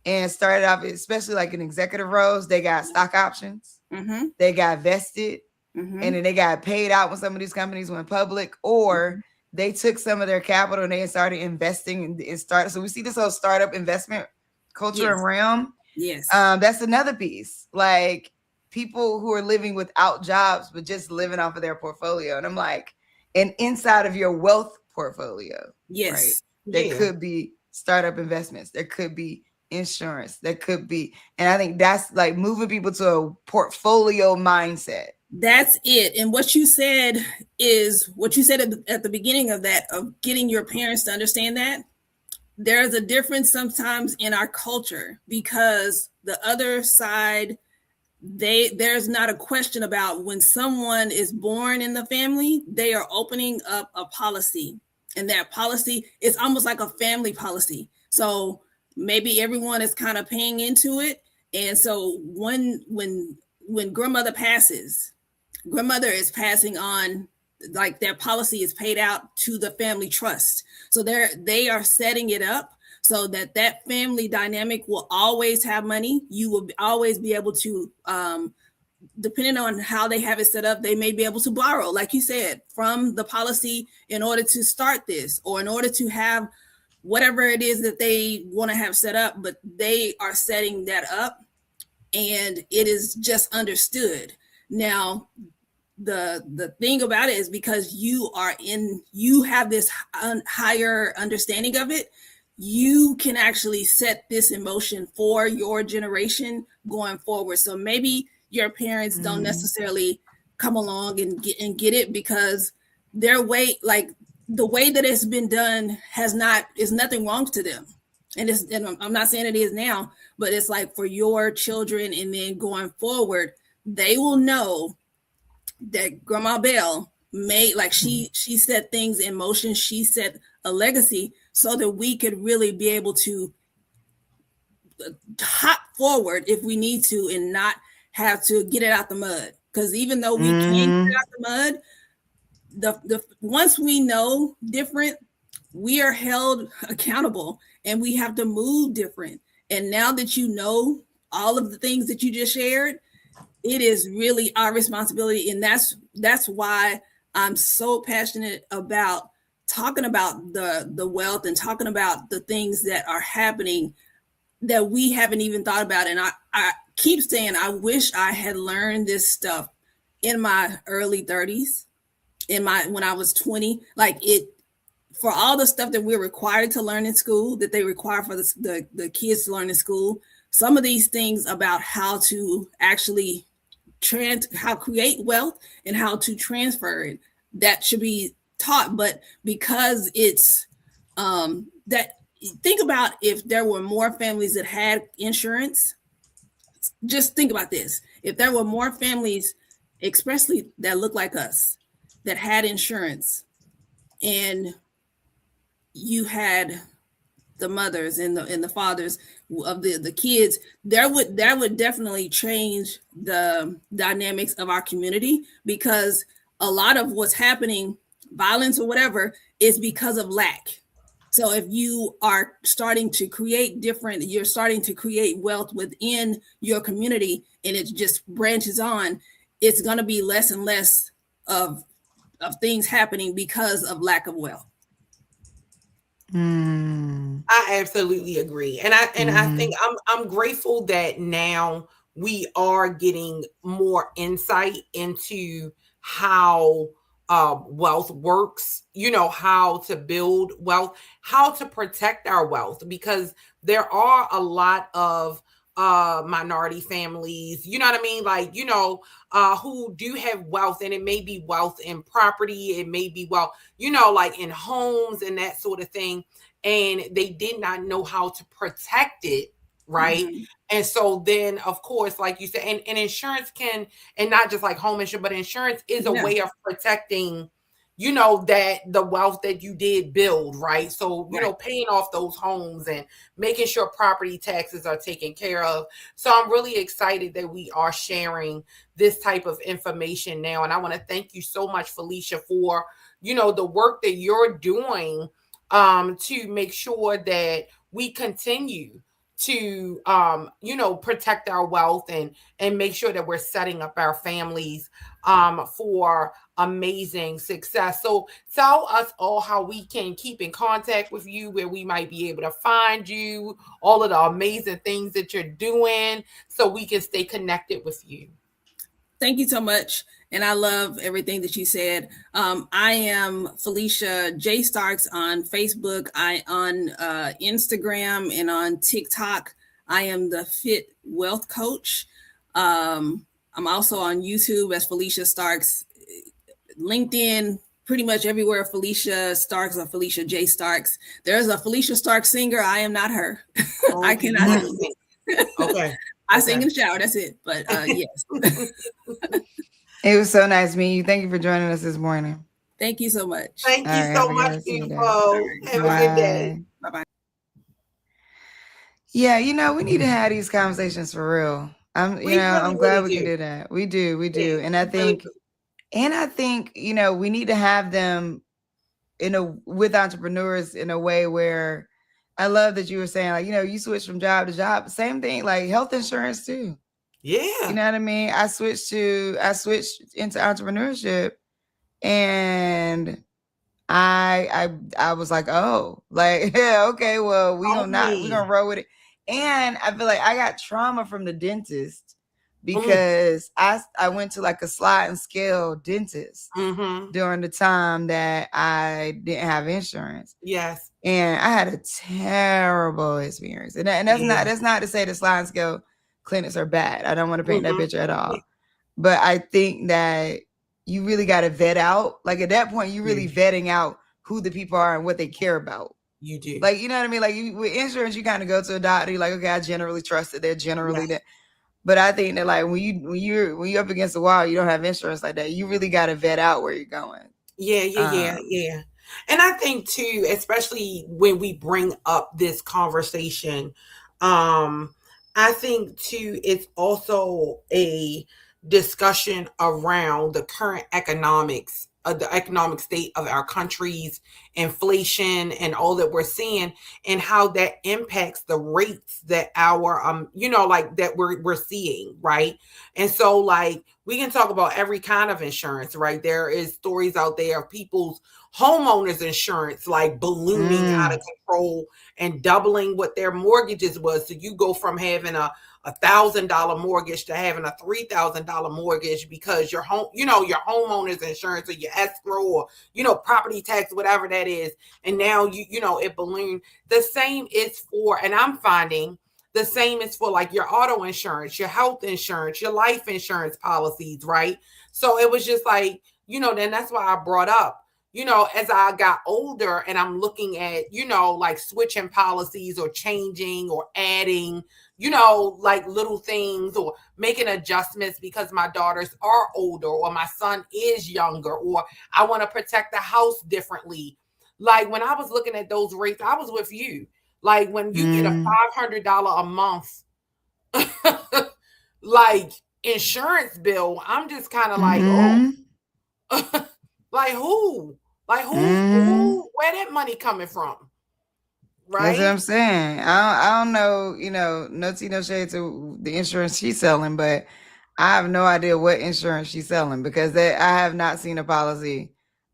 and started off, especially like in executive roles, they got stock options. Mm-hmm. They got vested. Mm-hmm. And then they got paid out when some of these companies went public, or they took some of their capital and they started investing and started. So we see this whole startup investment culture and realm. Yes. That's another piece. Like, people who are living without jobs, but just living off of their portfolio. And I'm like, and inside of your wealth portfolio, right? There could be startup investments. There could be insurance. There could be, and I think that's like moving people to a portfolio mindset. That's it. And what you said is what you said at the beginning of that, of getting your parents to understand that. There's a difference sometimes in our culture, because the other side, there's not a question about when someone is born in the family, they are opening up a policy, and that policy is almost like a family policy. So maybe everyone is kind of paying into it. And so when grandmother passes, grandmother is passing on, like, their policy is paid out to the family trust. So they are setting it up so that family dynamic will always have money. You will always be able to, depending on how they have it set up, they may be able to borrow, like you said, from the policy in order to start this, or in order to have whatever it is that they want to have set up, but they are setting that up, and it is just understood. Now, the thing about it is, because you have this higher understanding of it, you can actually set this in motion for your generation going forward. So maybe your parents don't necessarily come along and get it, because their way, like the way that it's been done is nothing wrong to them. And I'm not saying it is now, but it's like for your children, and then going forward, they will know that Grandma Bell made, like she set things in motion. She set a legacy so that we could really be able to hop forward if we need to and not have to get it out the mud. Because even though we can get it out the mud, the once we know different, we are held accountable and we have to move different. And now that you know all of the things that you just shared, it is really our responsibility. And that's why I'm so passionate about talking about the wealth and talking about the things that are happening that we haven't even thought about. And I keep saying, I wish I had learned this stuff in my early 30s, when I was 20, like for all the stuff that we're required to learn in school, that they require for the kids to learn in school, some of these things about how to actually create wealth and how to transfer it, that should be taught. But because it's think about if there were more families that had insurance. Just think about this. If there were more families, especially that look like us, that had insurance, and you had the mothers and the fathers of the kids, that would definitely change the dynamics of our community, because a lot of what's happening, violence or whatever, is because of lack. So if you are starting to create you're starting to create wealth within your community, and it just branches on, it's going to be less and less of things happening because of lack of wealth. I absolutely agree. And I think I'm grateful that now we are getting more insight into how wealth works, how to build wealth, how to protect our wealth, because there are a lot of minority families, you know what I mean? Like, who do have wealth, and it may be wealth in property. It may be wealth, like in homes and that sort of thing. And they did not know how to protect it. Right. Mm-hmm. And so then, of course, like you said, and insurance can, and not just like home insurance, but insurance is a way of protecting, that the wealth that you did build. Right. So, paying off those homes and making sure property taxes are taken care of. So I'm really excited that we are sharing this type of information now. And I want to thank you so much, Felicia, for, the work that you're doing to make sure that we continue to protect our wealth and make sure that we're setting up our families for amazing success. So tell us all how we can keep in contact with you, where we might be able to find you, all of the amazing things that you're doing, so we can stay connected with you. Thank you so much. And I love everything that you said. I am Felicia J. Starks on Facebook, on Instagram, and on TikTok. I am the Fit Wealth Coach. I'm also on YouTube as Felicia Starks, LinkedIn, pretty much everywhere Felicia Starks or Felicia J. Starks. There's a Felicia Starks singer. I am not her. Oh, I cannot sing. Okay. I sing in the shower. That's it. But yes. It was so nice meeting you. Thank you for joining us this morning. Thank you so much. Thank you so much, beautiful. Have a good day. Bye-bye. Yeah, we need to have these conversations for real. I'm glad we can do that. We do. Yeah, and I think we need to have them with entrepreneurs in a way where, I love that you were saying, like, you switch from job to job. Same thing, like health insurance too. Yeah. You know what I mean? I switched into entrepreneurship, and I was like, oh, like, yeah, okay, well, we're gonna roll with it. And I feel like I got trauma from the dentist, because I went to like a slide and scale dentist during the time that I didn't have insurance. Yes. And I had a terrible experience. And that's not to say the slide and scale clinics are bad. I don't want to paint that picture at all. But I think that you really got to vet out. Like at that point, you're really vetting out who the people are and what they care about. You do. Like, you know what I mean? Like with insurance, you kind of go to a doctor. You're like, okay, I generally trust it. They're generally that. But I think that like when you're up against the wall, you don't have insurance like that. You really got to vet out where you're going. Yeah. And I think too, especially when we bring up this conversation, I think too, it's also a discussion around the current economics of the economic state of our countries, inflation, and all that we're seeing, and how that impacts the rates that our like that we're seeing, right? And so like we can talk about every kind of insurance, right? There is stories out there of people's homeowners insurance like ballooning out of control and doubling what their mortgages was. So you go from having a $1,000 mortgage to having a $3,000 mortgage because your home, your homeowner's insurance or your escrow or, property tax, whatever that is. And now it ballooned. The same is for, and I'm finding the same is for like your auto insurance, your health insurance, your life insurance policies, right? So it was just like, then that's why I brought up, as I got older and I'm looking at, like switching policies or changing or adding, like little things or making adjustments because my daughters are older or my son is younger or I want to protect the house differently. Like when I was looking at those rates, I was with you. Like when you get a $500 a month, like insurance bill, I'm just kind of like, oh, like who? Like who? Where that money coming from? Right. That's what I'm saying. I don't know, no tea, no shade to the insurance she's selling, but I have no idea what insurance she's selling because I have not seen a policy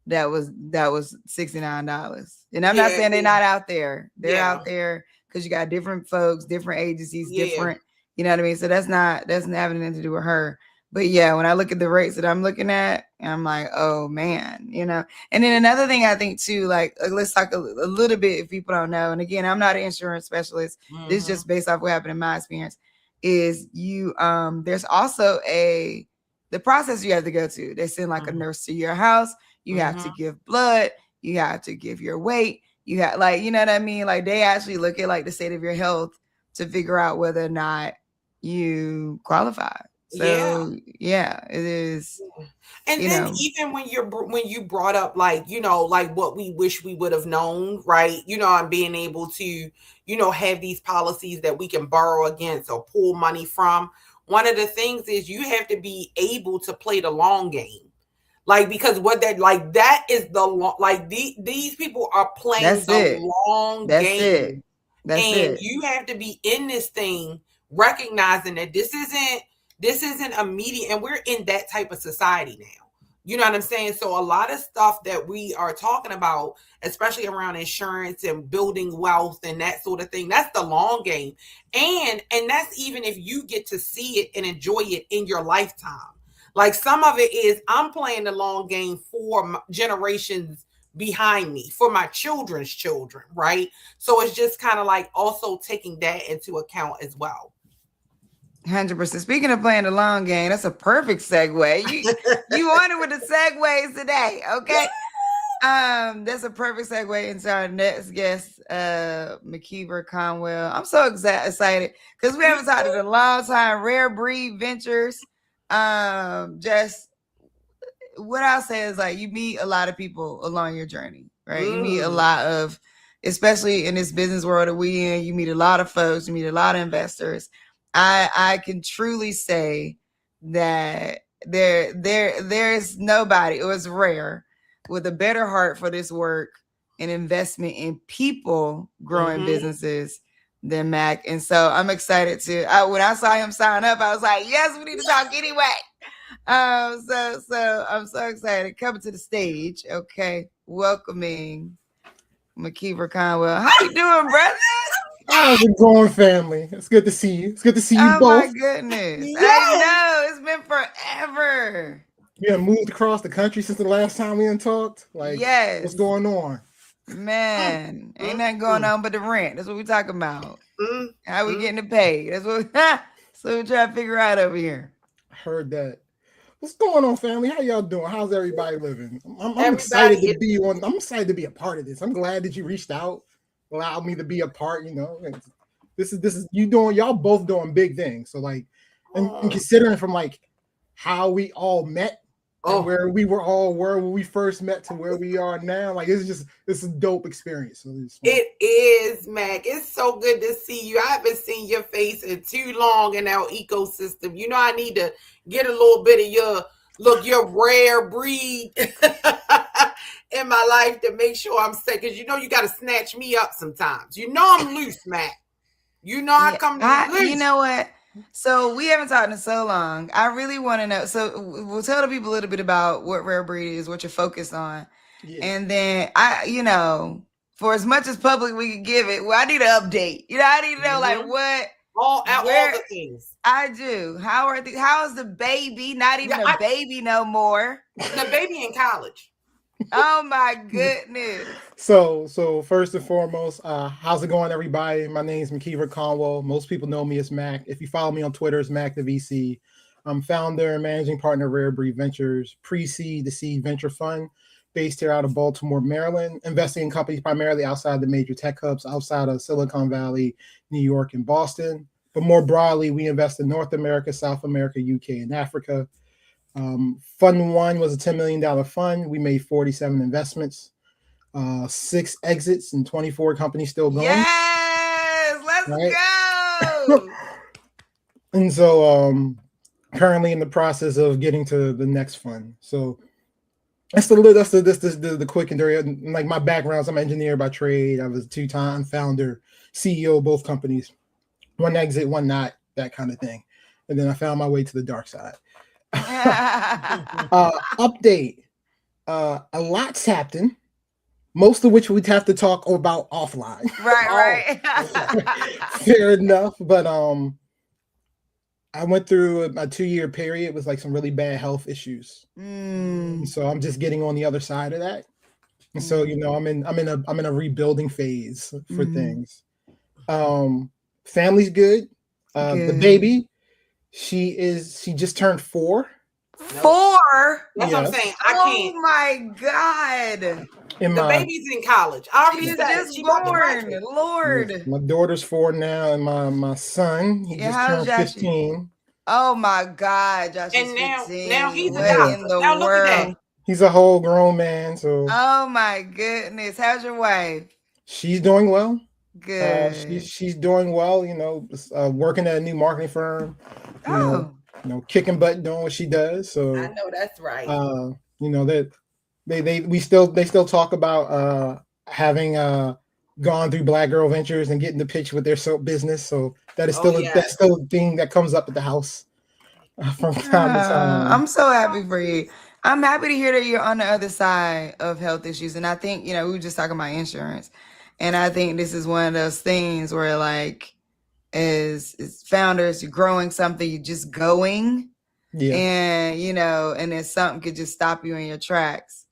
that was $69. And I'm not saying they're not out there. They're out there because you got different folks, different agencies, different, you know what I mean? So that's not having anything to do with her. But yeah, when I look at the rates that I'm looking at, I'm like, oh man, And then another thing I think too, like let's talk a little bit if people don't know. And again, I'm not an insurance specialist. This is just based off what happened in my experience. Is you there's also the process you have to go to. They send like a nurse to your house. You have to give blood. You have to give your weight. You have like, you know what I mean? Like they actually look at like the state of your health to figure out whether or not you qualify. So yeah, it is. And then even when you brought up like, like what we wish we would have known, right? And being able to, have these policies that we can borrow against or pull money from. One of the things is you have to be able to play the long game. Like, because that is the long, like these people are playing long game. That's it. You have to be in this thing, recognizing that this isn't immediate, and we're in that type of society now. You know what I'm saying? So a lot of stuff that we are talking about, especially around insurance and building wealth and that sort of thing, that's the long game. And that's even if you get to see it and enjoy it in your lifetime. Like some of it is I'm playing the long game for generations behind me, for my children's children, right? So it's just kind of like also taking that into account as well. 100%. Speaking of playing the long game, that's a perfect segue. You wanted with the segues today, okay? That's a perfect segue into our next guest, McKeever Conwell. I'm so excited because we haven't talked in a long time. Rare Breed Ventures. Just what I'll say is like you meet a lot of people along your journey, right? You meet a lot of, especially in this business world that we in, you meet a lot of folks, you meet a lot of investors. I can truly say that there's nobody, it was rare, with a better heart for this work and investment in people growing businesses than Mac. And so I'm excited when I saw him sign up, I was like, yes, we need to talk anyway. So I'm so excited. Coming to the stage, okay, welcoming McKeever Conwell. How you doing, brother? How's it going, family? It's good to see you. It's good to see you both. Oh my goodness. Yes. I know. It's been forever. We have moved across the country since the last time we talked. Like, yes. What's going on? Man, ain't nothing going on but the rent. That's what we're talking about. How we getting it paid? That's what we're trying to figure out over here. I heard that. What's going on, family? How y'all doing? How's everybody living? I'm excited to be on. I'm excited to be a part of this. I'm glad that you reached out. Allow me to be a part, This is you doing, y'all both doing big things. So like and considering from like how we all met and where we were when we first met to where we are now, like it's a dope experience. So it is, Mac. It's so good to see you. I haven't seen your face in too long in our ecosystem. You know, I need to get a little bit of your rare breed in my life to make sure I'm safe. Because you know you got to snatch me up sometimes. You know I'm loose, Mac. You know I come loose. You know what? So we haven't talked in so long. I really want to know. So we'll tell the people a little bit about what rare breed is, what you're focused on. Yeah. And then for as much as public we can give it, I need an update. I need to know like what all the things. I do. How is the baby? Not even a baby no more. The baby in college. Oh my goodness. So first and foremost, how's it going, everybody? My name is McKeever Conwell. Most people know me as Mac. If you follow me on Twitter, it's Mac the VC. I'm founder and managing partner of Rare Breed Ventures, pre-seed to seed venture fund based here out of Baltimore, Maryland, investing in companies primarily outside the major tech hubs, outside of Silicon Valley, New York, and Boston. But more broadly, we invest in North America, South America, UK, and Africa. Fund 1 was a $10 million fund. We made 47 investments, 6 exits, and 24 companies still going. Yes, let's go. And so currently in the process of getting to the next fund. So that's the quick and dirty. Like my background, I'm an engineer by trade. I was a 2-time founder, CEO of both companies. One exit, one not, that kind of thing. And then I found my way to the dark side. Update. A lot's happened, most of which we'd have to talk about offline. Right. Fair enough. But I went through a 2-year period with like some really bad health issues. So I'm just getting on the other side of that. And so, I'm in a rebuilding phase for things. Family's good. The baby, she just turned 4. 4? That's what I'm saying. I can't. Oh my God. The baby's in college. I already She's said just born. Lord. Yes, my daughter's 4 now, and my son, he just turned 15. Oh my God, Josh. And now he's what a doctor. in the now look world? at that. He's a whole grown man. So. Oh my goodness. How's your wife? She's doing well. Good. She's doing well. Working at a new marketing firm. Kicking butt, doing what she does. So I know that's right. They still talk about having gone through Black Girl Ventures and getting the pitch with their soap business. So that is still that's still a thing that comes up at the house from time to time. I'm so happy for you. I'm happy to hear that you're on the other side of health issues. And I think, we were just talking about insurance. And I think this is one of those things where like as founders, you're growing something, you're just going. Yeah. And, and then something could just stop you in your tracks.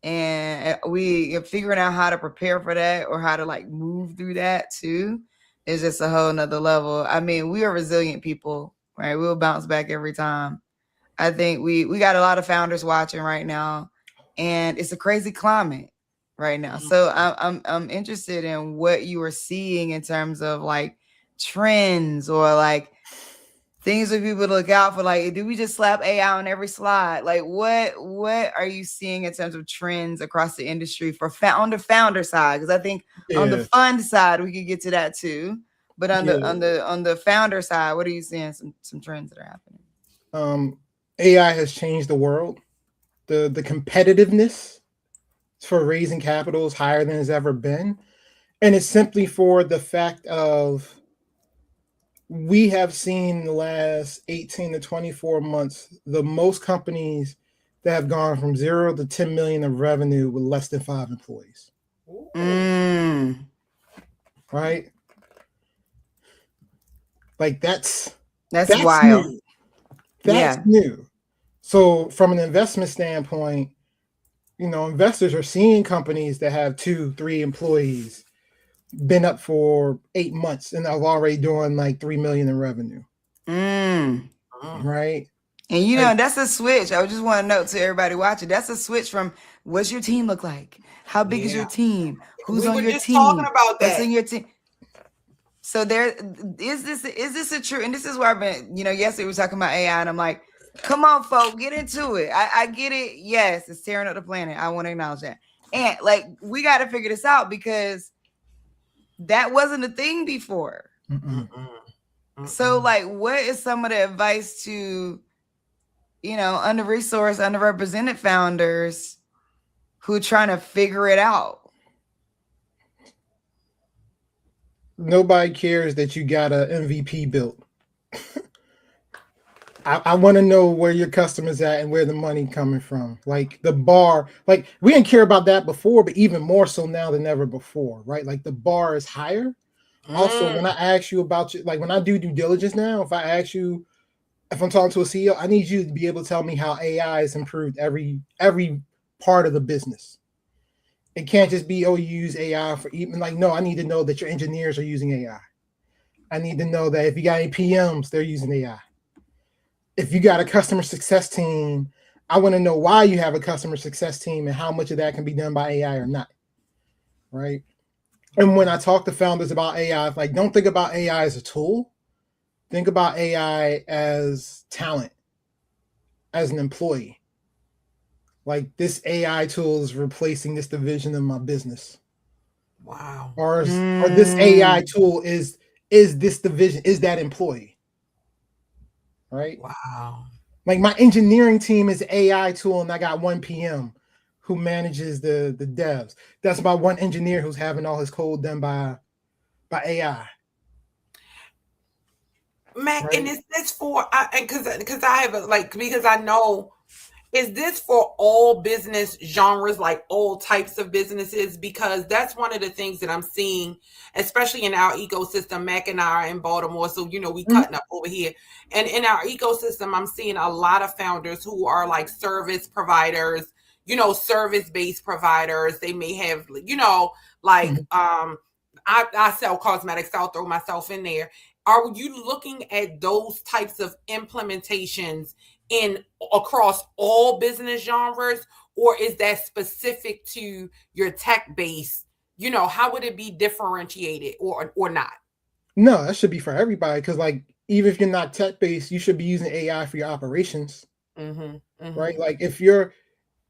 And we're figuring out how to prepare for that or how to like move through that too. Is just a whole nother level. I mean, we are resilient people, right? We'll bounce back every time. I think we got a lot of founders watching right now, and it's a crazy climate right now. So I'm interested in what you are seeing in terms of like trends or like things for people to look out for. Like, do we just slap AI on every slide? Like, what are you seeing in terms of trends across the industry for on the founder side? Because I think on the fund side we could get to that too. But on the founder side, what are you seeing? Some trends that are happening. AI has changed the world. The competitiveness for raising capital is higher than it's ever been, and it's simply for the fact of we have seen in the last 18 to 24 months the most companies that have gone from 0 to 10 million of revenue with less than 5 employees. Right? Like that's wild. New. That's new. So from an investment standpoint, investors are seeing companies that have 2-3 employees been up for 8 months and are already doing like 3 million in revenue. Right. And that's a switch. I just want to note to everybody watching, that's a switch from what's your team look like? How big is your team? Who's on your team? Talking about that. What's in your team? So there is this a true, and this is where I've been, yesterday we were talking about AI and I'm like, come on, folks, get into it. I get it. Yes, it's tearing up the planet. I want to acknowledge that. And like, we got to figure this out because that wasn't a thing before. So like, what is some of the advice to, under-resourced, underrepresented founders who are trying to figure it out? Nobody cares that you got a MVP built. I want to know where your customers at and where the money coming from. Like the bar, like we didn't care about that before, but even more so now than ever before, right? Like the bar is higher. Also, when I ask you about you, like when I do due diligence now, if I ask you, if I'm talking to a CEO, I need you to be able to tell me how AI has improved every part of the business. It can't just be, oh, you use AI for even like, no, I need to know that your engineers are using AI. I need to know that if you got any PMs, they're using AI. If you got a customer success team, I want to know why you have a customer success team and how much of that can be done by AI or not, right? And when I talk to founders about AI, like, don't think about AI as a tool. Think about AI as talent, as an employee. Like this AI tool is replacing this division of my business. Wow. Or this AI tool is this division, is that employee. Right? Wow. Like my engineering team is AI tool and I got one PM who manages the devs. That's my one engineer who's having all his code done by AI. Mac, right? And is this for, because I have because I know, is this for all business genres, like all types of businesses? Because that's one of the things that I'm seeing, especially in our ecosystem. Mac and I are in Baltimore, so we cutting up over here. And in our ecosystem, I'm seeing a lot of founders who are like service providers, service-based providers. They may have, I sell cosmetics, so I'll throw myself in there. Are you looking at those types of implementations across all business genres, or is that specific to your tech base? How would it be differentiated or not? No, that should be for everybody, because like even if you're not tech based, you should be using AI for your operations, right? Like if you're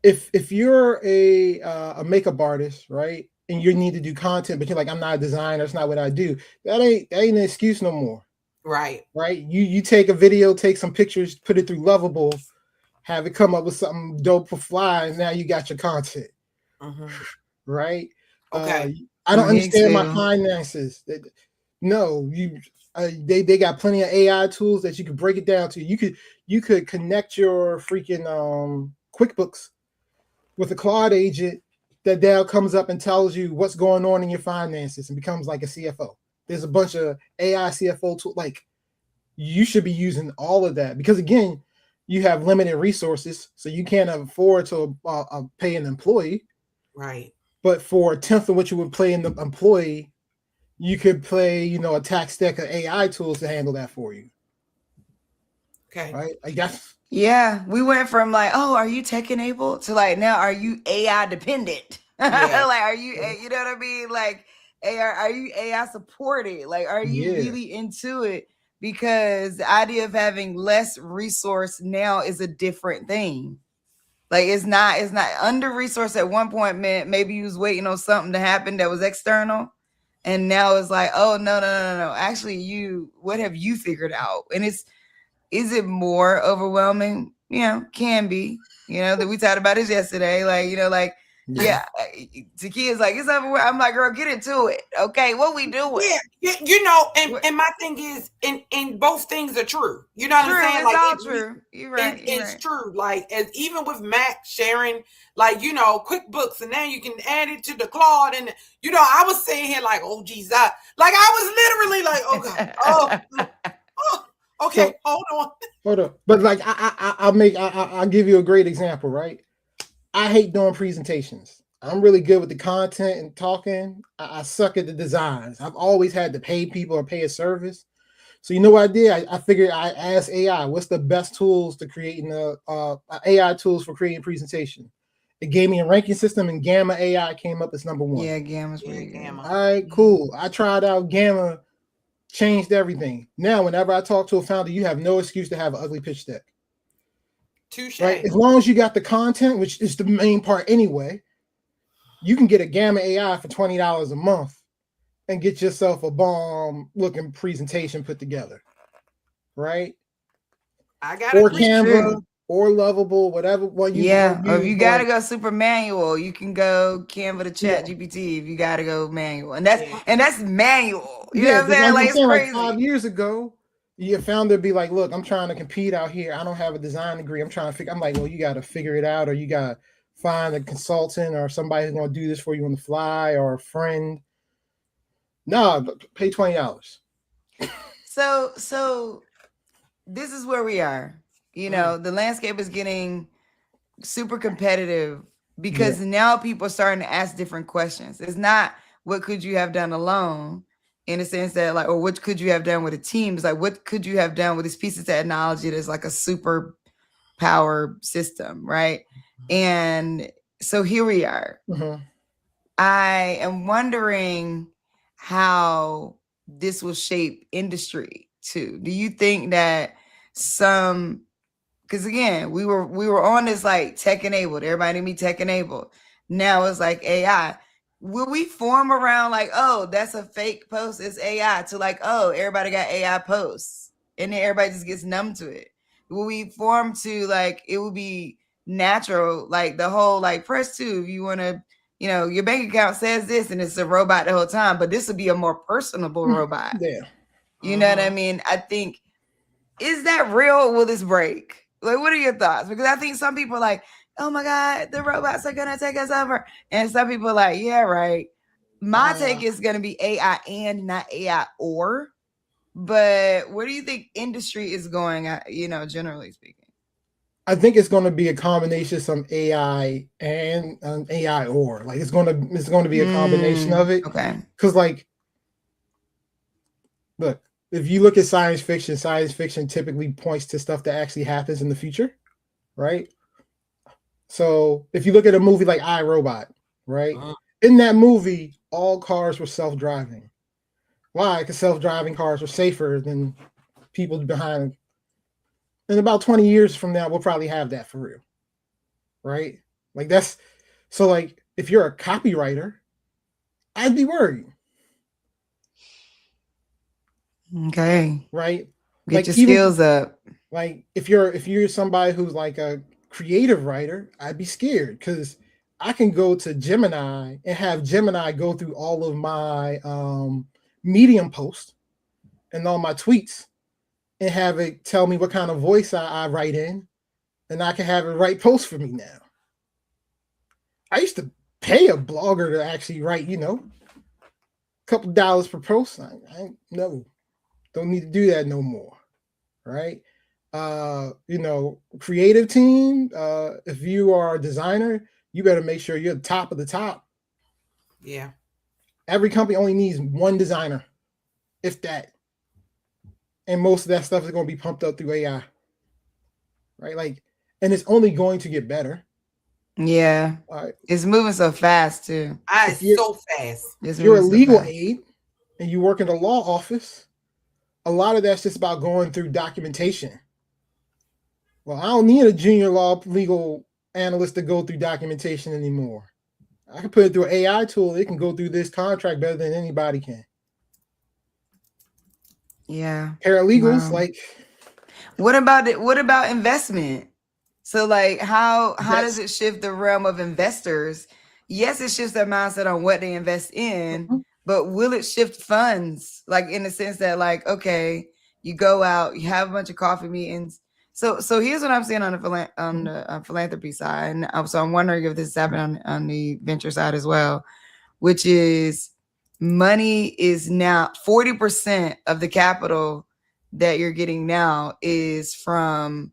a makeup artist, right, and you need to do content, but you're like, I'm not a designer, that's not what I do. That ain't an excuse no more. Right. You take a video, take some pictures, put it through Lovable, have it come up with something dope for Fly, and now you got your content. Right? Okay. I don't understand my finances. No, they got plenty of AI tools that you can break it down to. You could connect your freaking QuickBooks with a Claude agent that now comes up and tells you what's going on in your finances and becomes like a CFO. There's a bunch of AI CFO tools. Like, you should be using all of that because, again, you have limited resources, so you can't afford to pay an employee. Right. But for a tenth of what you would pay an employee, you could play, a tax stack of AI tools to handle that for you. Okay. Right? I guess. Yeah, we went from like, oh, are you tech enabled to like, now are you AI dependent? Yeah. Like, are you, you know what I mean? Like, are you AI supported? Like, are you really into it? Because the idea of having less resource now is a different thing. Like, it's not under resourced at one point meant maybe you was waiting on something to happen that was external. And now it's like, oh, no. Actually, what have you figured out? And is it more overwhelming? Can be, that we talked about this yesterday. Like, yeah, Takia's like, it's overwhelming. I'm like, girl, get into it. Okay, what we doing? Yeah, and my thing is, and both things are true. You know what I'm saying? It's all true. You're right. It's true. Like, as even with Mac sharing, like, QuickBooks, and now you can add it to the Claude, and I was sitting here like, oh geez, I was literally like, oh god, okay, so, hold on. But like, I'll give you a great example, right? I hate doing presentations. I'm really good with the content and talking. I suck at the designs. I've always had to pay people or pay a service. So you know what I did? I figured I asked AI, what's the best tools to creating AI tools for creating presentation? It gave me a ranking system, and Gamma AI came up as number one. Yeah, Gamma's pretty good. Gamma. All right, cool. I tried out Gamma Changed everything. Now, whenever I talk to a founder, you have no excuse to have an ugly pitch deck. Touche. Right? As long as you got the content, which is the main part anyway, you can get a Gamma AI for $20 a month and get yourself a bomb looking presentation put together. Right? I got or Canva or Lovable, whatever one you Yeah, or if use, you gotta go super manual, you can go Canva to Chat GPT. If you gotta go manual, and that's manual. You know what I'm saying? Like, it's crazy. Like 5 years ago, your founder be like, "Look, I'm trying to compete out here. I don't have a design degree. I'm trying to figure." I'm like, "Well, you got to figure it out, or you got to find a consultant or somebody who's going to do this for you on the fly, or a friend." No, pay $20. So this is where we are. You know, the landscape is getting super competitive because now people are starting to ask different questions. It's not what could you have done alone, in a sense that, like, or what could you have done with a team? It's like, what could you have done with this piece of technology that's like a super power system, right? And so here we are. I am wondering how this will shape industry too. Do you think that some, because again, we were on this like tech enabled, everybody need to be tech enabled. Now it's like AI. Will we form around like, oh, that's a fake post, it's AI, to like, oh, everybody got AI posts, and then everybody just gets numb to it? Will we form to like, it will be natural, like the whole like press 2 if you want to, you know, your bank account says this and it's a robot the whole time, but this will be a more personable robot. You know what I mean? I think, is that real or will this break? Like, what are your thoughts? Because I think some people are like, oh my God, the robots are gonna take us over. And some people are like, yeah, right. My take is gonna be AI and not AI or. But where do you think industry is going at, you know, generally speaking? I think it's going to be a combination of some AI and AI or. Like it's going to be a combination of it. Okay. Because like, look, if you look at science fiction typically points to stuff that actually happens in the future, right? So if you look at a movie like I, Robot, right? In that movie, all cars were self-driving. Why? Because self-driving cars are safer than people behind them. In about 20 years from now, we'll probably have that for real, right? Like that's, so like if you're a copywriter, I'd be worried. Okay. Right? Get like your skills up. Like if you're somebody who's like a creative writer, I'd be scared because I can go to Gemini and have Gemini go through all of my Medium posts and all my tweets and have it tell me what kind of voice I write in, and I can have it write posts for me now. I used to pay a blogger to actually write, you know, a couple dollars per post. I no, don't need to do that no more. Right? You know, creative team, if you are a designer, you better make sure you're the top of the top. Yeah. Every company only needs one designer, if that. And most of that stuff is going to be pumped up through AI. Right? Like, and it's only going to get better. Yeah. It's moving so fast too. It's so fast. If you're a legal aid and you work in a law office, a lot of that's just about going through documentation. Well, I don't need a junior law legal analyst to go through documentation anymore. I can put it through an AI tool. It can go through this contract better than anybody can. Yeah. Paralegals, like. What about investment? So like how does it shift the realm of investors? Yes, it shifts their mindset on what they invest in, but will it shift funds? Like in the sense that like, okay, you go out, you have a bunch of coffee meetings. So here's what I'm saying on the philanthropy side. And so I'm wondering if this is happening on the venture side as well, which is money is now 40% of the capital that you're getting now is from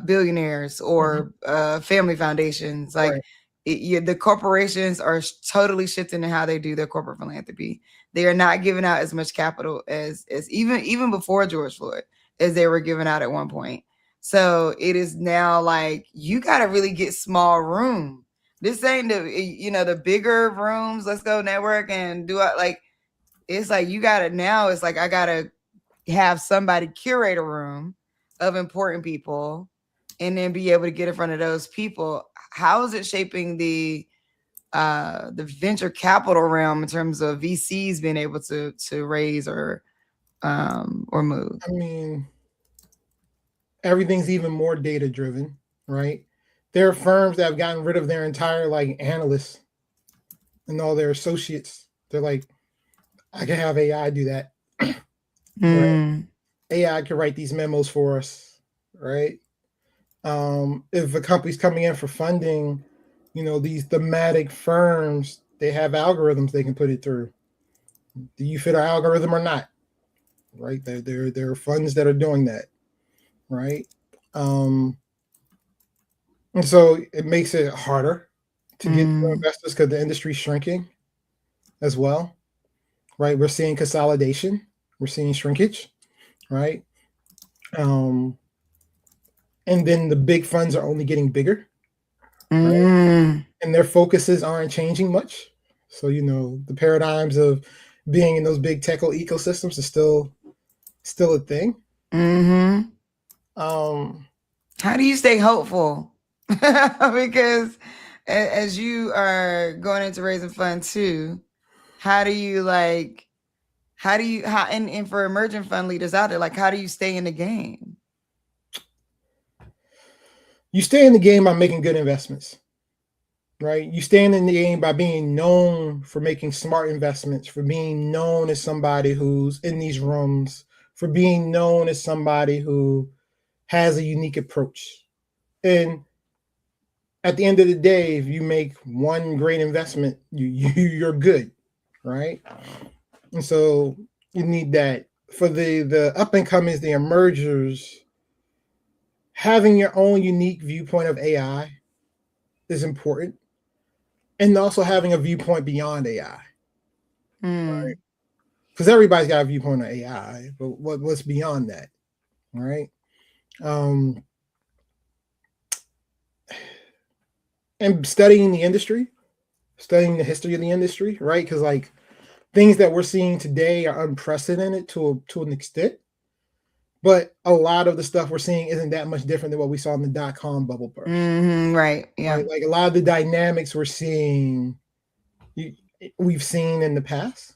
billionaires or family foundations. Like the corporations are totally shifting in how they do their corporate philanthropy. They are not giving out as much capital as even before George Floyd as they were giving out at one point. So it is now like you got to really get small room. This ain't the bigger rooms. Let's go network and do it. Like it's like you gotta now. It's like I gotta have somebody curate a room of important people, and then be able to get in front of those people. How is it shaping the venture capital realm in terms of VCs being able to raise or move? I mean, everything's even more data driven, right? There are firms that have gotten rid of their entire like analysts and all their associates. They're like, I can have AI do that. Right? AI can write these memos for us, right? If a company's coming in for funding, you know, these thematic firms, they have algorithms they can put it through. Do you fit our algorithm or not? Right? There are funds that are doing that, right? And so it makes it harder to get to investors because the industry's shrinking as well, right? We're seeing consolidation, we're seeing shrinkage, right? And then the big funds are only getting bigger, right? And their focuses aren't changing much. So, you know, the paradigms of being in those big tech ecosystems is still a thing. How do you stay hopeful? Because as you are going into raising funds too, how do you and for emerging fund leaders out there, like how do you stay in the game? You stay in the game by making good investments, right? You stay in the game by being known for making smart investments, for being known as somebody who's in these rooms, for being known as somebody who has a unique approach. And at the end of the day, if you make one great investment, you're good, right? And so you need that. For the up and comings, the emergers, having your own unique viewpoint of AI is important, and also having a viewpoint beyond AI, right? Because everybody's got a viewpoint on AI, but what's beyond that, right? And studying the industry, studying the history of the industry, right? Because like things that we're seeing today are unprecedented to an extent, but a lot of the stuff we're seeing isn't that much different than what we saw in the .com bubble burst. Right. Yeah. Right? Like a lot of the dynamics we're seeing, we've seen in the past.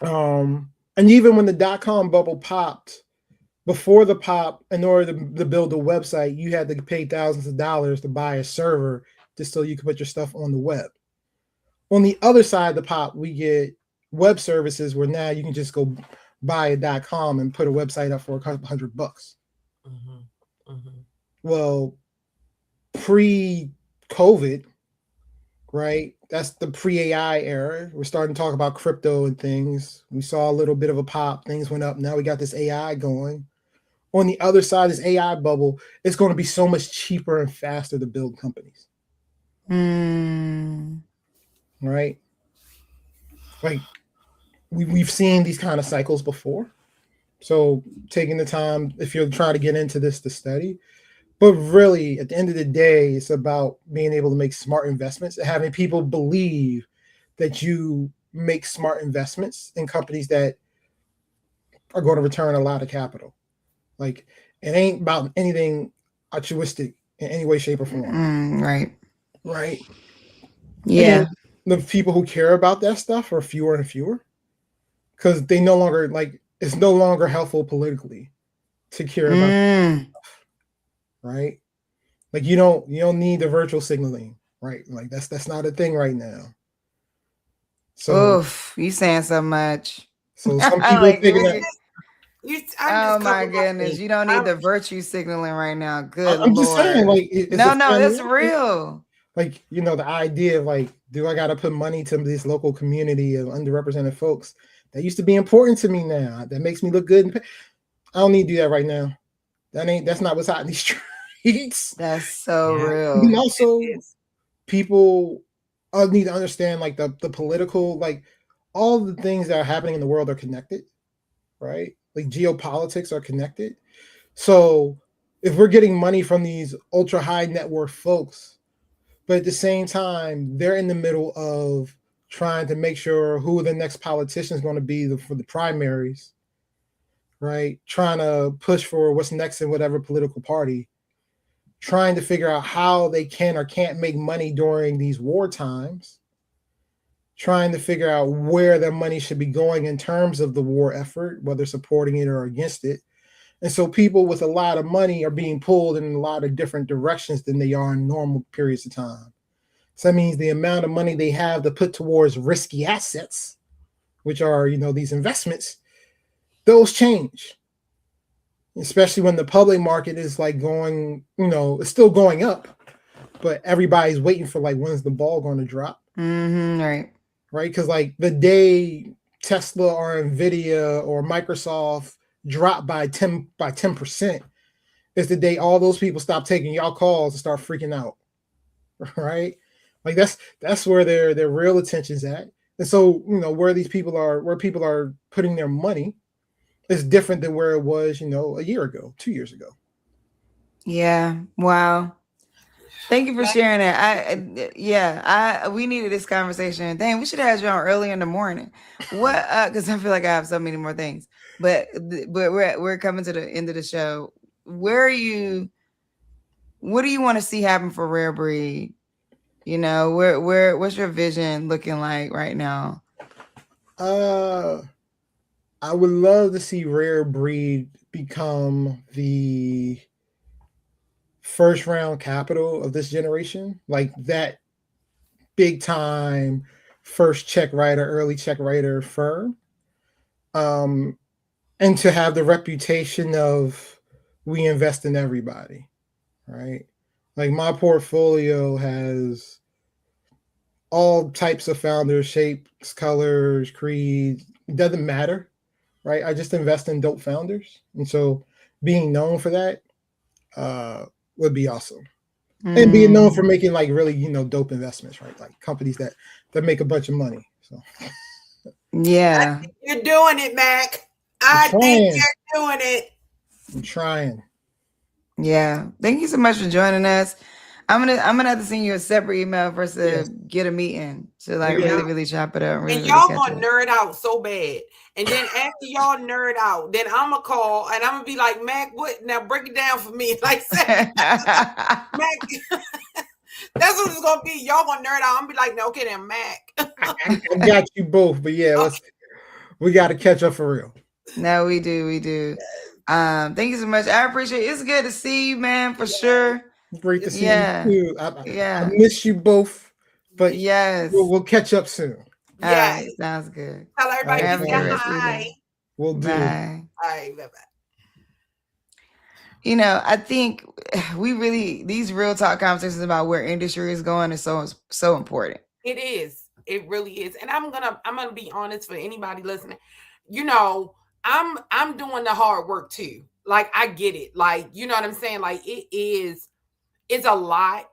And even when the .com bubble popped, before the pop, in order to build a website, you had to pay thousands of dollars to buy a server just so you could put your stuff on the web. On the other side of the pop, we get web services where now you can just go buy a .com and put a website up for a couple $100. Well, pre-COVID, right? That's the pre-AI era. We're starting to talk about crypto and things. We saw a little bit of a pop. Things went up. Now we got this AI going. On the other side, this AI bubble, it's going to be so much cheaper and faster to build companies. Right? Like we've seen these kind of cycles before. So taking the time, if you're trying to get into this to study, but really at the end of the day, it's about being able to make smart investments and having people believe that you make smart investments in companies that are going to return a lot of capital. Like it ain't about anything altruistic in any way, shape, or form. Right. Yeah. And the people who care about that stuff are fewer and fewer because they no longer it's no longer helpful politically to care about that stuff, right? Like you don't need the virtual signaling, right? Like that's not a thing right now. So oof, you saying so much. So some people are taking that. Oh my goodness, you don't need the virtue signaling right now. Good I'm Lord. Just saying, like, no, it's real. Like, you know, the idea of like, do I got to put money to this local community of underrepresented folks that used to be important to me now? That makes me look good. I don't need to do that right now. That's not what's hot in these streets. That's so real. And also, people need to understand like the political, like all the things that are happening in the world are connected, right? Like geopolitics are connected. So if we're getting money from these ultra high net worth folks, but at the same time, they're in the middle of trying to make sure who the next politician is going to be for the primaries, right? Trying to push for what's next in whatever political party, trying to figure out how they can or can't make money during these war times, trying to figure out where their money should be going in terms of the war effort, whether supporting it or against it. And so people with a lot of money are being pulled in a lot of different directions than they are in normal periods of time. So that means the amount of money they have to put towards risky assets, which are, these investments, those change. Especially when the public market is like going, it's still going up, but everybody's waiting for like, when's the ball going to drop? Right. Because like the day Tesla or Nvidia or Microsoft drop by 10% is the day all those people stop taking y'all calls and start freaking out. Right? Like that's where their real attention's at. And so, where people are putting their money is different than where it was, a year ago, 2 years ago. Yeah. Wow. Thank you for sharing that. We needed this conversation. Dang, we should have had you on early in the morning. What? Because I feel like I have so many more things. But we're coming to the end of the show. What do you want to see happen for Rare Breed? What's your vision looking like right now? I would love to see Rare Breed become the first round capital of this generation, like that big time first check writer, early check writer firm. And to have the reputation of we invest in everybody, right? Like my portfolio has all types of founders, shapes, colors, creeds. It doesn't matter, right? I just invest in dope founders. And so being known for that would be awesome. And being known for making like really, dope investments, right? Like companies that make a bunch of money. So yeah. You're doing it, Mac. I think you're doing it. I'm trying. Yeah. Thank you so much for joining us. I'm gonna have to send you a separate email for us to get a meeting to like really chop it up. And y'all gonna nerd out so bad. And then after y'all nerd out, then I'm gonna call and I'm gonna be like, Mac, what? Now break it down for me. Like, Mac, that's what it's gonna be. Y'all gonna nerd out. I'm gonna be like, no, okay, then Mac. I got you both, but we got to catch up for real. No, we do. Thank you so much. I appreciate it. It's good to see you, man, for sure. Great to see you too. I miss you both, but we'll catch up soon. All right, sounds good. Tell everybody hi. We'll do. Bye. All right, bye-bye. I think these real talk conversations about where industry is going is so important. It is. It really is. And I'm gonna be honest for anybody listening. I'm doing the hard work too. Like I get it. Like, you know what I'm saying? Like it's a lot.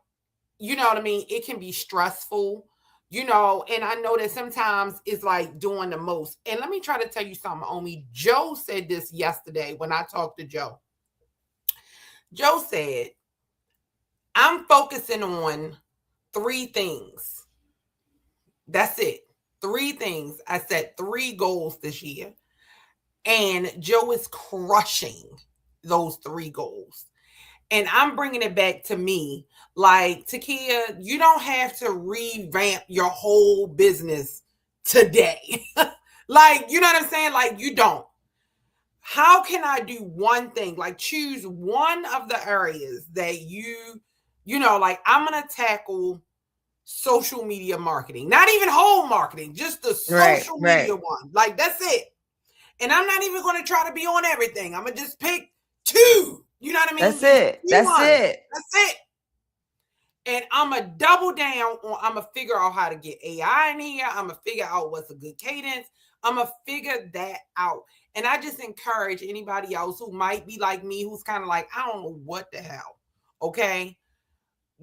You know what I mean? It can be stressful, and I know that sometimes it's like doing the most. And let me try to tell you something, Omi. Joe said this yesterday when I talked to Joe. Joe said, I'm focusing on 3 things. That's it. 3 things. I set 3 goals this year. And Joe is crushing those 3 goals. And I'm bringing it back to me. Like, Takia, you don't have to revamp your whole business today. Like, you know what I'm saying? Like, you don't. How can I do one thing? Like, choose one of the areas that like, I'm going to tackle social media marketing. Not even whole marketing, just the social media one. Like, that's it. And I'm not even going to try to be on everything. I'm going to just pick 2. You know what I mean? That's it. That's it. And I'm going to double down on, I'm going to figure out how to get AI in here. I'm going to figure out what's a good cadence. I'm going to figure that out. And I just encourage anybody else who might be like me, who's kind of like, I don't know what the hell. Okay.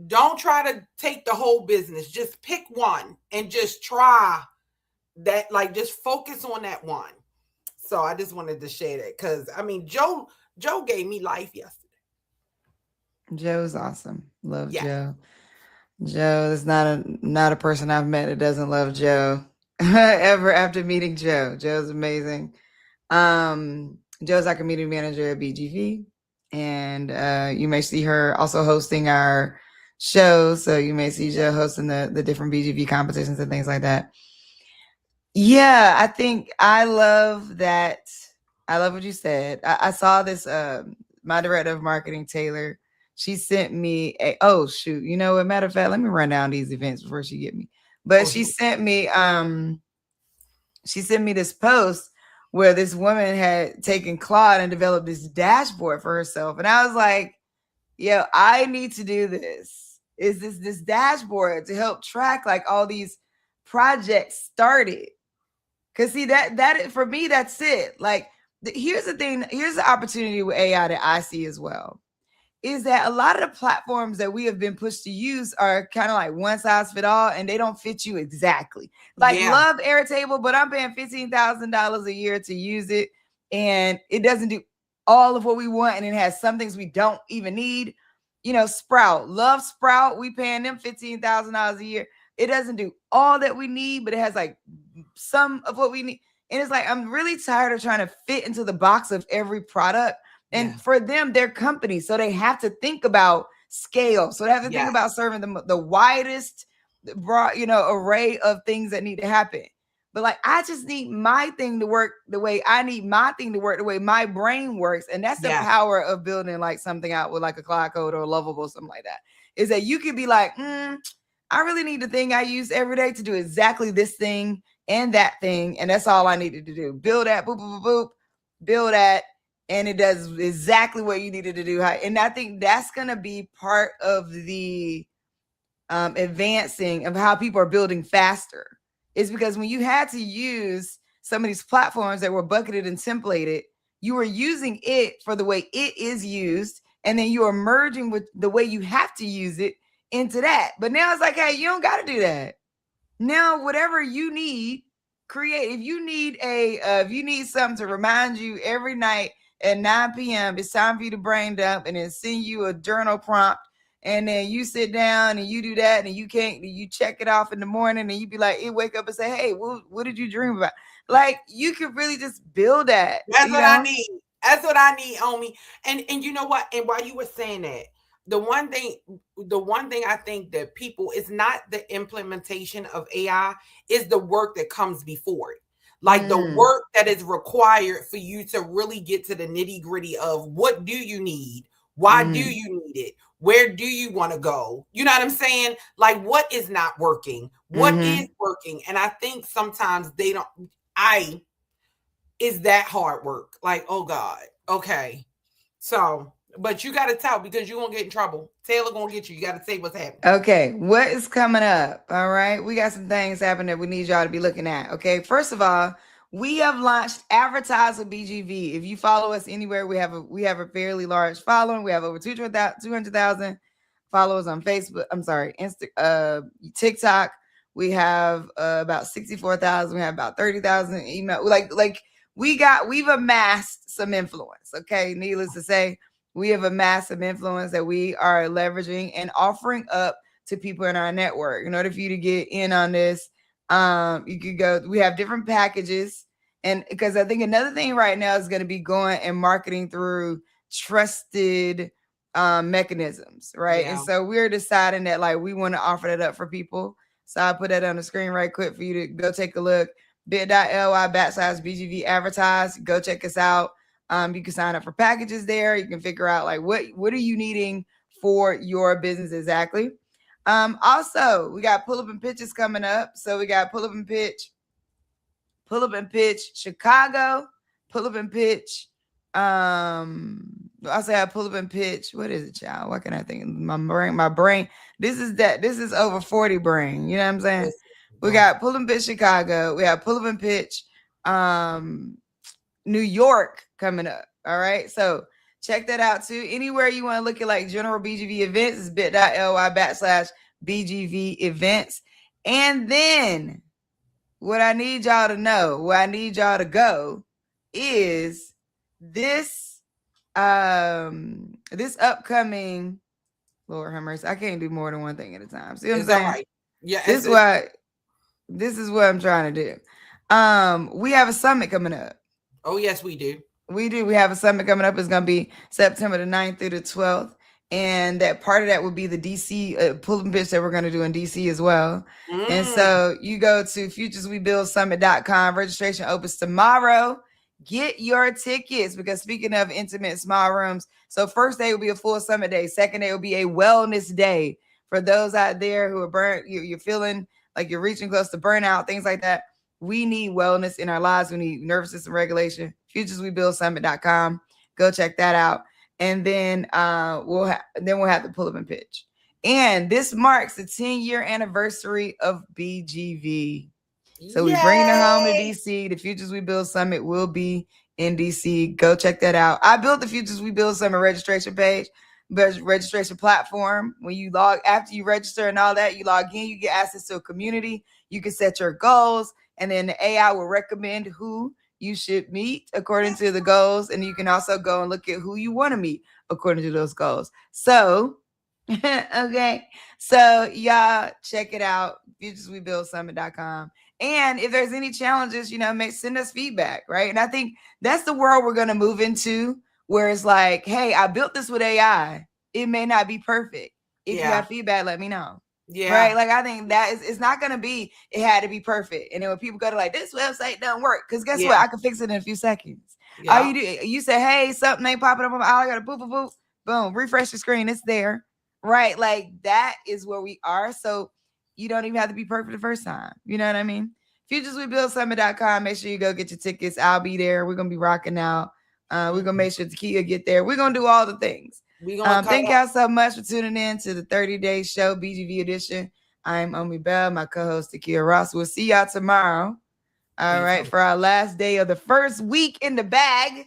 Don't try to take the whole business. Just pick one and just try that. Like, just focus on that one. So I just wanted to share that because, I mean, Joe gave me life yesterday. Joe's awesome. Love Joe. Joe is not a person I've met that doesn't love Joe ever after meeting Joe. Joe's amazing. Joe's our community manager at BGV, and you may see her also hosting our shows. So you may see Joe hosting the different BGV competitions and things like that. Yeah, I think I love that. I love what you said. I saw this. My director of marketing, Taylor, she sent me a. Oh shoot! You know what? Matter of fact, let me run down these events before she get me. But she sent me. She sent me this post where this woman had taken Claude and developed this dashboard for herself, and I was like, "Yo, I need to do this. Is this dashboard to help track like all these projects started?" Cause see that for me, that's it. Like, here's the thing. Here's the opportunity with AI that I see as well. Is that a lot of the platforms that we have been pushed to use are kind of like one size fit all, and they don't fit you exactly. Like, love Airtable, but I'm paying $15,000 a year to use it, and it doesn't do all of what we want, and it has some things we don't even need. You know, Sprout, love Sprout. We paying them $15,000 a year. It doesn't do all that we need, but it has like some of what we need. And it's like, I'm really tired of trying to fit into the box of every product. And for them, they're companies, so they have to think about scale. So they have to think about serving the widest, broad, array of things that need to happen. But like, I just need my thing to work the way I need my thing to work, the way my brain works. And that's the power of building like something out with like a Cloud Code or a Lovable, something like that. Is that you could be like, I really need the thing I use every day to do exactly this thing and that thing. And that's all I needed to do. Build that, boop, boop, boop, boop, build that. And it does exactly what you needed to do. And I think that's going to be part of the advancing of how people are building faster. Is because when you had to use some of these platforms that were bucketed and templated, you were using it for the way it is used. And then you are merging with the way you have to use it into that. But now it's like, hey, you don't got to do that. Now, whatever you need, create. If you need something to remind you every night at 9 p.m., it's time for you to brain dump, and then send you a journal prompt. And then you sit down and you do that, and you check it off in the morning, and you be like, you wake up and say, hey, what did you dream about? Like, you could really just build that. That's what I need. That's what I need, homie. And you know what? And while you were saying that, the one thing I think that people, it's not the implementation of AI, is the work that comes before it. Like the work that is required for you to really get to the nitty gritty of what do you need? Why do you need it? Where do you want to go? You know what I'm saying? Like, what is not working? What is working? And I think sometimes is that hard work. Like, oh God. Okay. So, but you got to tell, because you're going to get in trouble. Taylor going to get you. You got to say what's happening. Okay. What is coming up? All right. We got some things happening that we need y'all to be looking at. Okay. First of all, we have launched Advertise with BGV. If you follow us anywhere, we have a fairly large following. We have over 200,000 followers on Facebook. I'm sorry, TikTok. We have about 64,000. We have about 30,000 email. Like we've amassed some influence. Okay, needless to say, we have amassed some influence that we are leveraging and offering up to people in our network. In order for you to get in on this, you could go. We have different packages, and because I think another thing right now is going to be going and marketing through trusted mechanisms, right? And so we're deciding that like we want to offer that up for people. So I put that on the screen right quick for you to go take a look. bit.ly/BGV advertise. Go check us out. You can sign up for packages there. You can figure out like what are you needing for your business exactly. Also, we got pull up and pitches coming up. So we got pull up and pitch Chicago, pull up and pitch. I also have pull up and pitch. What is it, child? What can I think? My brain. This is over 40 brain. You know what I'm saying? We got pull up and pitch Chicago. We have pull up and pitch New York coming up. All right. So check that out too. Anywhere you want to look at like general BGV events is bit.ly/BGV events. And then what I need y'all to know, where I need y'all to go is this upcoming Lord have mercy. I can't do more than one thing at a time. See what I'm It's all saying? right. Yeah. This is what I'm trying to do. We have a summit coming up. Oh, yes, we do. We do. We have a summit coming up. It's going to be September the 9th through the 12th. And that part of that would be the DC pull and pitch that we're going to do in DC as well. And so you go to futureswebuildsummit.com. Registration opens tomorrow. Get your tickets, because speaking of intimate small rooms, so first day will be a full summit day. Second day will be a wellness day for those out there who are burnt. You're feeling like you're reaching close to burnout, things like that. We need wellness in our lives. We need nervous system regulation. futureswebuildsummit.com. Go check that out. And then we'll have the pull up and pitch. And this marks the 10-year anniversary of BGV. So we bring it home to DC. The Futures We Build Summit will be in DC. Go check that out. I built the Futures We Build Summit registration page, registration platform. When you after you register and all that, you log in, you get access to a community. You can set your goals, and then the AI will recommend who you should meet according to the goals. And you can also go and look at who you want to meet according to those goals. So, okay. So y'all check it out. futureswebuildsummit.com. And if there's any challenges, send us feedback, right? And I think that's the world we're going to move into, where it's like, hey, I built this with AI. It may not be perfect. If you have feedback, let me know. Yeah. Right. Like, I think that it's not going to be, it had to be perfect. And then when people go to like, this website doesn't work, because guess what? I can fix it in a few seconds. Yeah. All you do, you say, hey, something ain't popping up on my, I got to boop, boom, refresh the screen. It's there. Right. Like, that is where we are. So you don't even have to be perfect the first time. You know what I mean? futureswebuildsummit.com. Make sure you go get your tickets. I'll be there. We're going to be rocking out. We're going to make sure Takia get there. We're going to do all the things. Thank y'all so much for tuning in to the 30-day show, BGV Edition. I'm Omi Bell, my co-host Takia Ross. We'll see y'all tomorrow. All right, for our last day of the first week in the bag.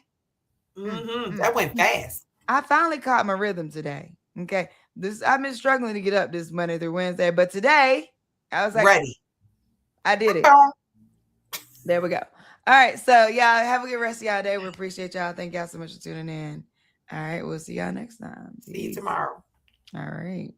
That went fast. I finally caught my rhythm today. Okay. I've been struggling to get up this Monday through Wednesday, but today I was like, ready. I did it. There we go. All right. So y'all have a good rest of y'all day. We appreciate y'all. Thank y'all so much for tuning in. All right. We'll see y'all next time. See you tomorrow. All right.